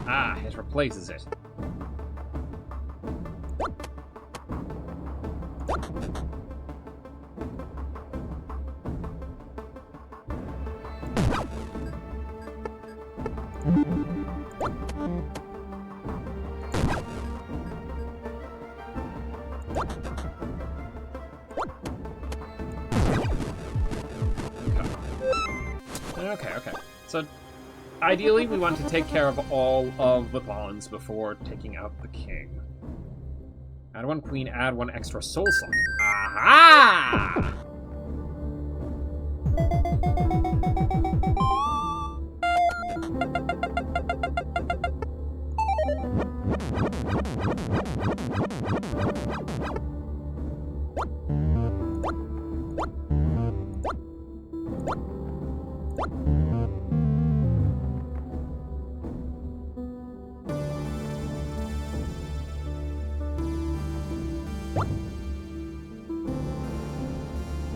Ah, it replaces it. Okay. So, ideally, we want to take care of all of the pawns before taking out the king. Add 1 queen, add 1 extra soul slot. Aha!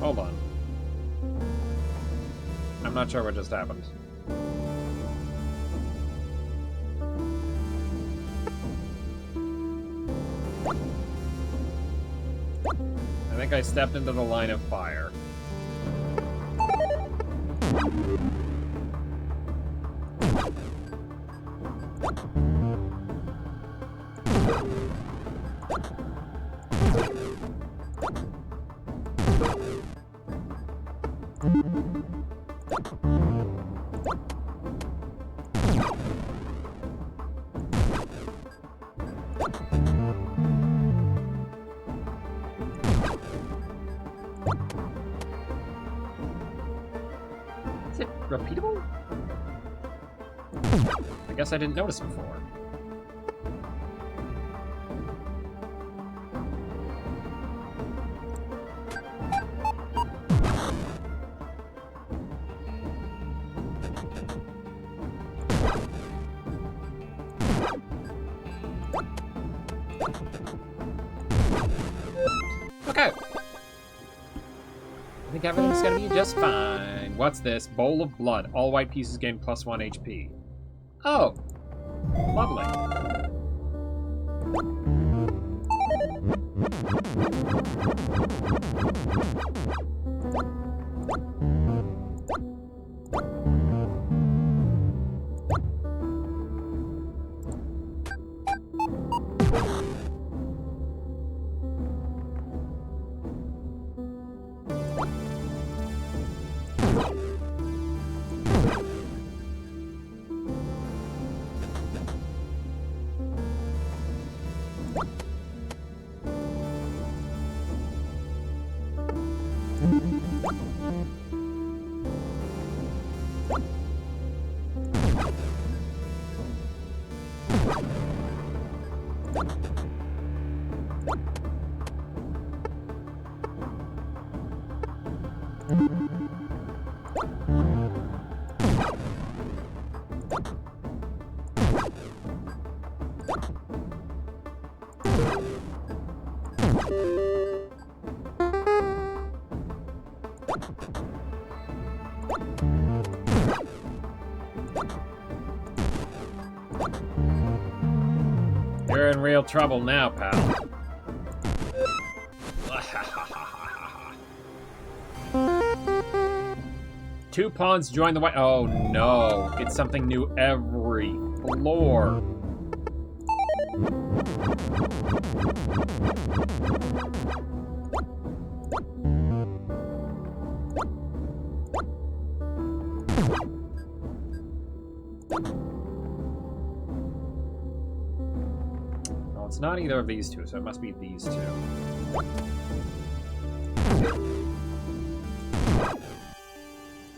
Hold on. I'm not sure what just happened. I think I stepped into the line of fire. Is it repeatable? I guess I didn't notice before. Okay. I think everything's gonna be just fine. What's this? Bowl of Blood. All white pieces gain +1 HP. Oh. Lovely. You're in real trouble now, pal. 2 pawns join the white. Oh no, it's something new every floor. Well, it's not either of these two, so it must be these two.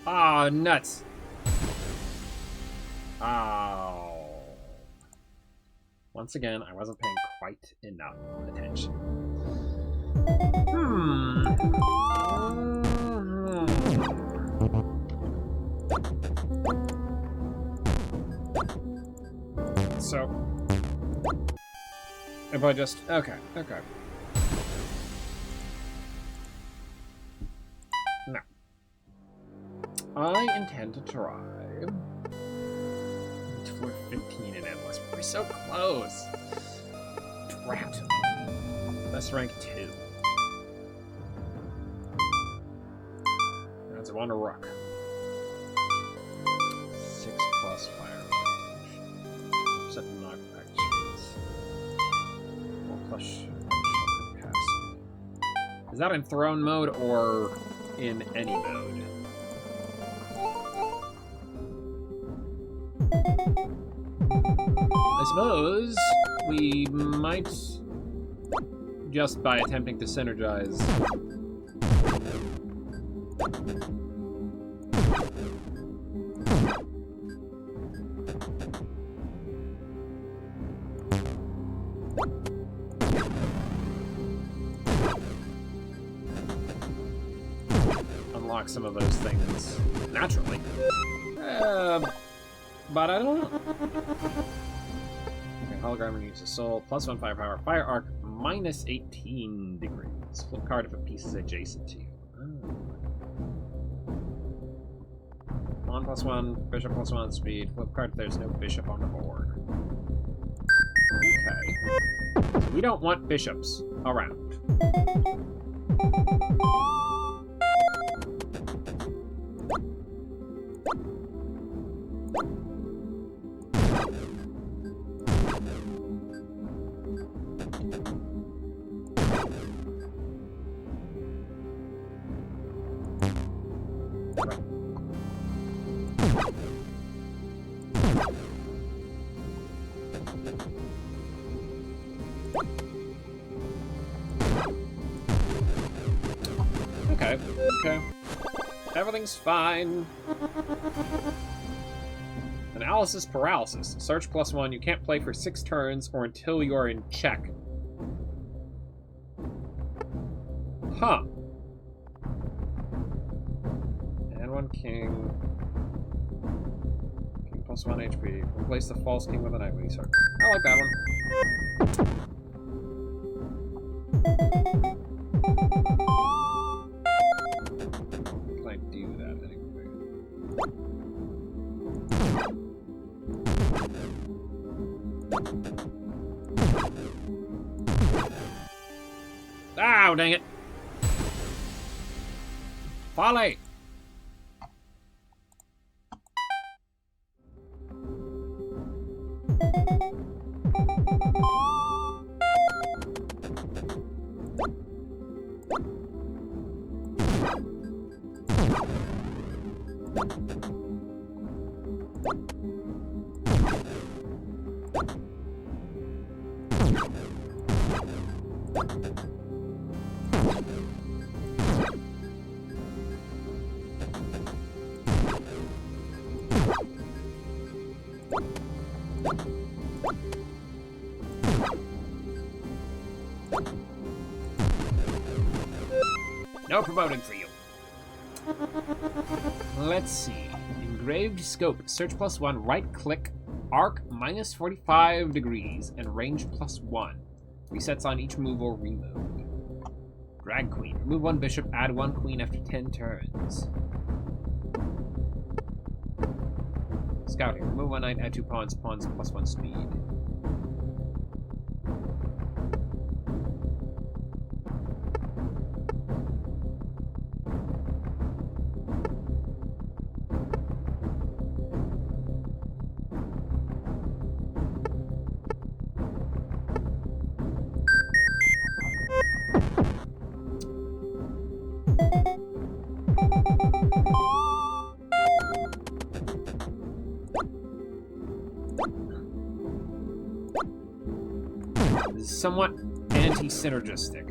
Ah, nuts. Oh. Once again, I wasn't paying quite enough attention. So, if I just... Okay. Now, I intend to try... We're 15 in endless. We're so close. Trapped. Best rank 2. That's 1 ruck. 6 plus fire range. 7 knock actions. 4 plus capacity. Is that in throne mode or in any mode? I suppose we might, just by attempting to synergize, unlock some of those things naturally. But I don't know. Okay, hologram uses soul, +1 firepower, fire arc, -18 degrees. Flip card if a piece is adjacent to you. Pawn +1, bishop +1 speed. Flip card if there's no bishop on the board. Okay. So we don't want bishops around. Okay. Everything's fine. Analysis paralysis. Search +1. You can't play for 6 turns or until you're in check. Huh. And 1 king. King +1 HP. Replace the false king with an ugly circle. I like that one. Can I do that anyway? Ow, dang it. Folly. No promoting for you. Let's see. Engraved scope. Search +1. Right click. Arc -45 degrees and range +1. Resets on each move or remove. Drag queen. Remove one bishop, add one queen after 10 turns. Scouting. Remove one knight, add 2 pawns. Pawns plus 1 speed. Somewhat anti-synergistic.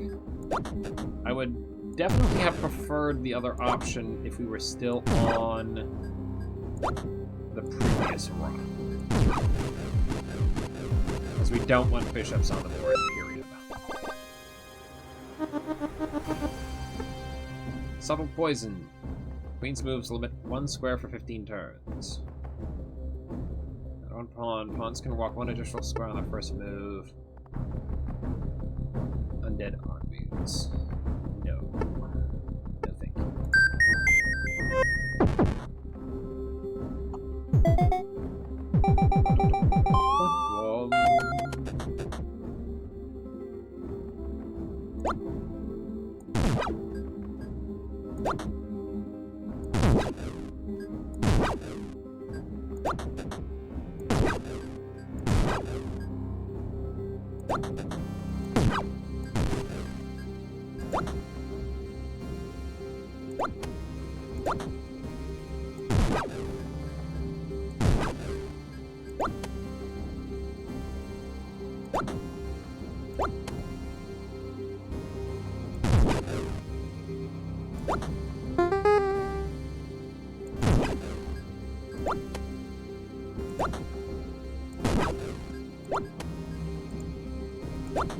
I would definitely have preferred the other option if we were still on the previous run. Because we don't want bishops on the board, period. Subtle poison. Queen's moves limit 1 square for 15 turns. Add 1 pawn. Pawns can walk 1 additional square on their first move. Undead armies. No. No thank you.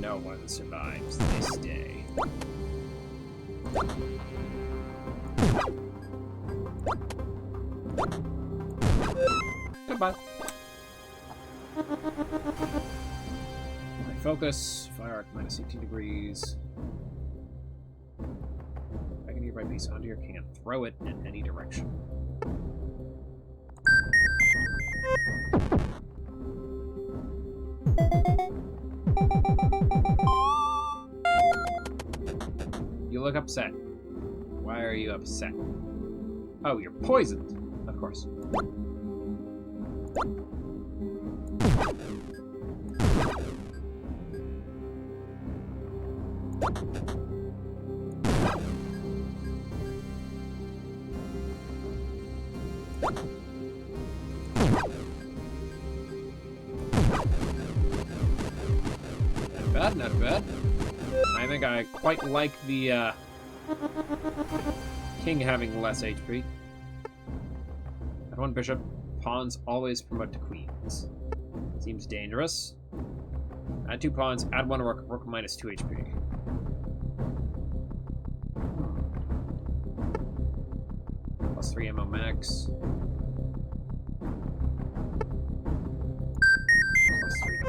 No one survives this day. Goodbye. My focus, fire arc minus 18 degrees. I can nearby piece onto your can. Throw it in any direction. You look upset. Why are you upset? Oh, you're poisoned. Of course. Not bad, not bad. I think I quite like the king having less HP. Add 1 bishop. Pawns always promote to queens. Seems dangerous. Add 2 pawns. Add 1 rook. Rook minus 2 HP. Plus 3 ammo max. Plus 3 to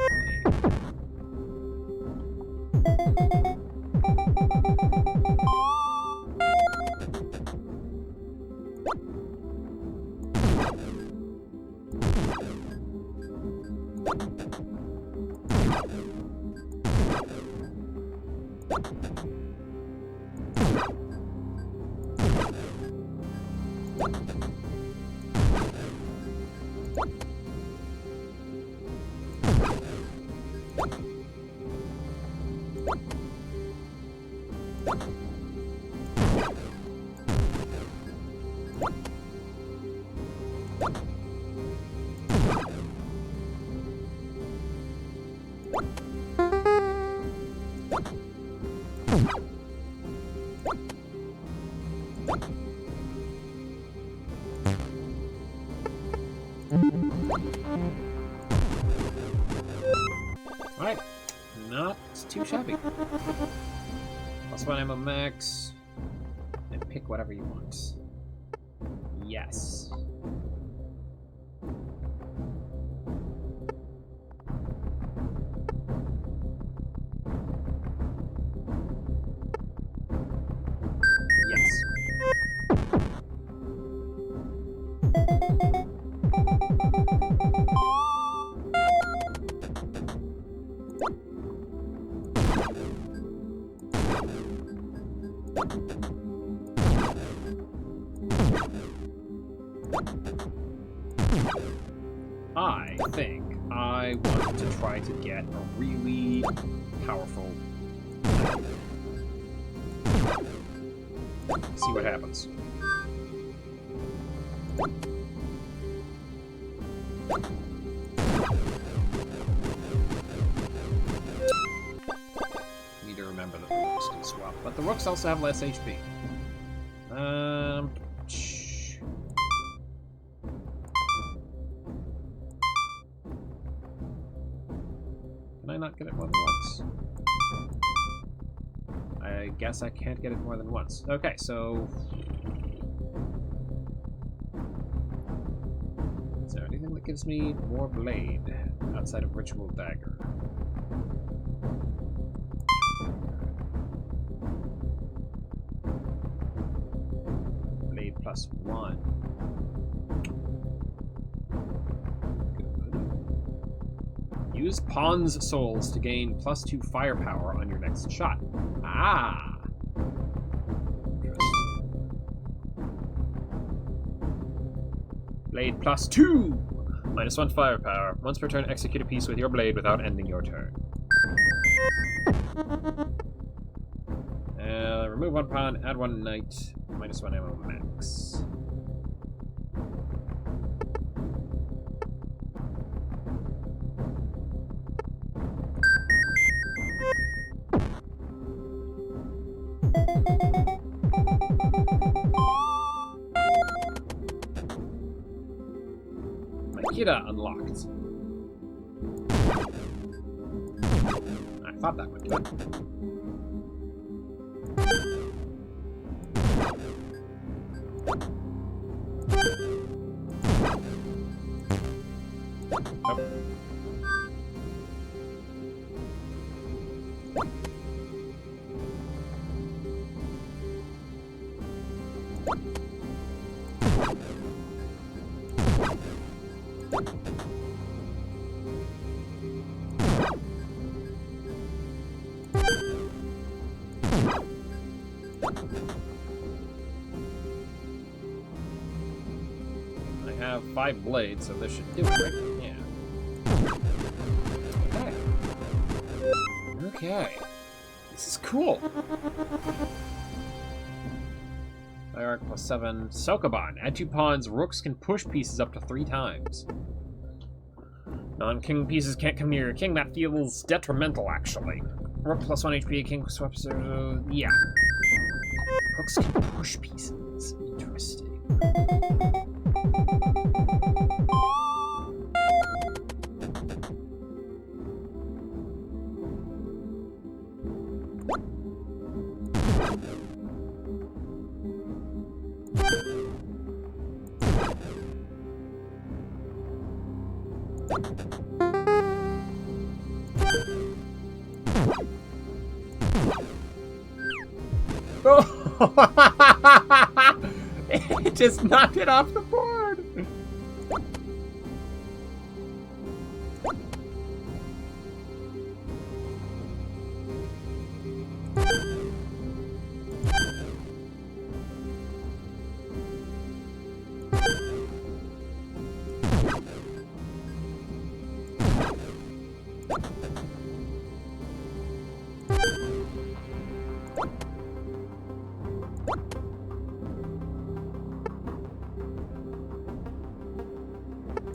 Alright, not too shabby. Plus 1 ammo max, and pick whatever you want. Yes. I think I want to try to get a really powerful... See what happens. Need to remember that the rooks can swap, but the rooks also have less HP. Can I not get it more than once? I guess I can't get it more than once. Okay, so... Is there anything that gives me more blade outside of Ritual Dagger? Blade +1. Use Pawn's Souls to gain +2 firepower on your next shot. Ah! Blade +2! -1 firepower. Once per turn, execute a piece with your blade without ending your turn. Remove 1 pawn, add 1 knight, -1 ammo max. Makita unlocked. I thought that would do it. Nope. I have 5 blades, so this should do it, right? Yeah. Okay. Okay. This is cool. Hierarch +7. Sokoban. Add 2 pawns. Rooks can push pieces up to 3 times. Non-king pieces can't come near your king. That feels detrimental, actually. Rook +1 HP. King swaps. Yeah. Rooks can push pieces. Interesting. It just knocked it off the board.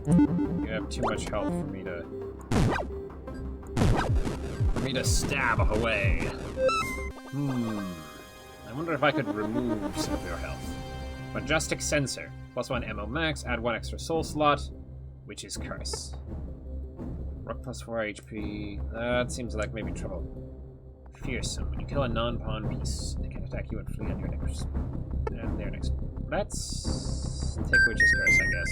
You have too much health for me to stab away. I wonder if I could remove some of your health. Majestic Sensor. +1 ammo max, add 1 extra soul slot. Witch's Curse. Rook +4 HP. That seems like maybe trouble. Fearsome. When you kill a non-pawn piece, they can attack you and flee on your next. And their next. Let's take Witch's Curse, I guess.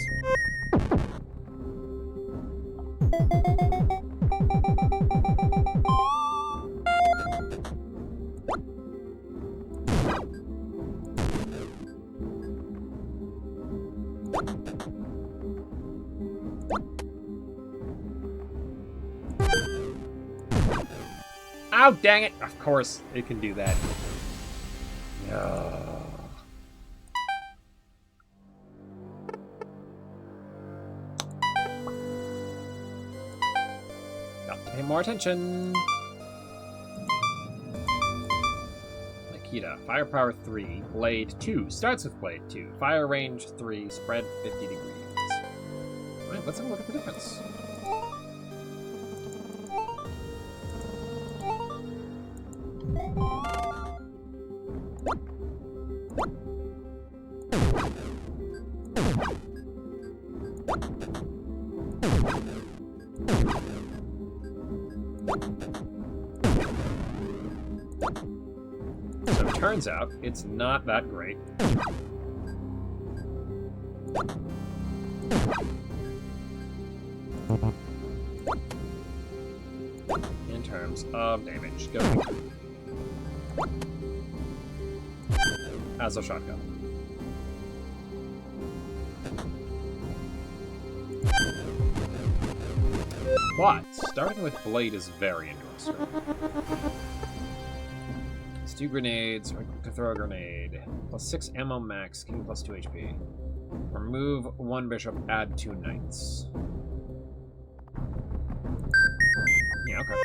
Oh, dang it! Of course, it can do that. Got to pay more attention. Nikita, firepower 3, blade 2. Starts with blade 2. Fire range 3, spread 50 degrees. Alright, let's have a look at the difference. So it turns out it's not that great. In terms of damage. Go. As a shotgun. But starting with blade is very interesting. It's 2 grenades, or to throw a grenade. Plus 6 ammo max, give me plus 2 HP. Remove 1 bishop, add 2 knights. Yeah, okay.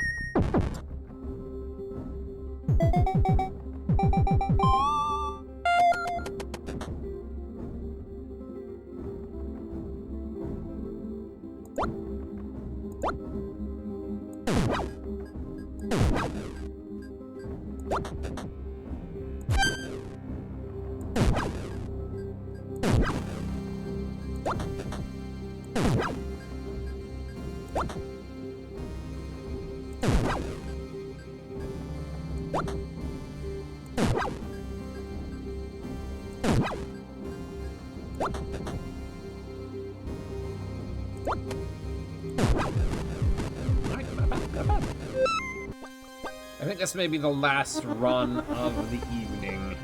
I think this may be the last run of the evening.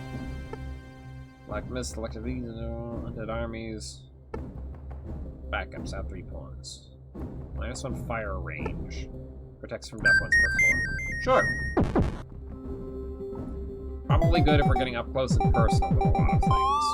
Black Mist, selected these, undead armies. Backups have 3 pawns. -1 fire range. Protects from death once per floor. Sure. Probably good if we're getting up close and personal with a lot of things.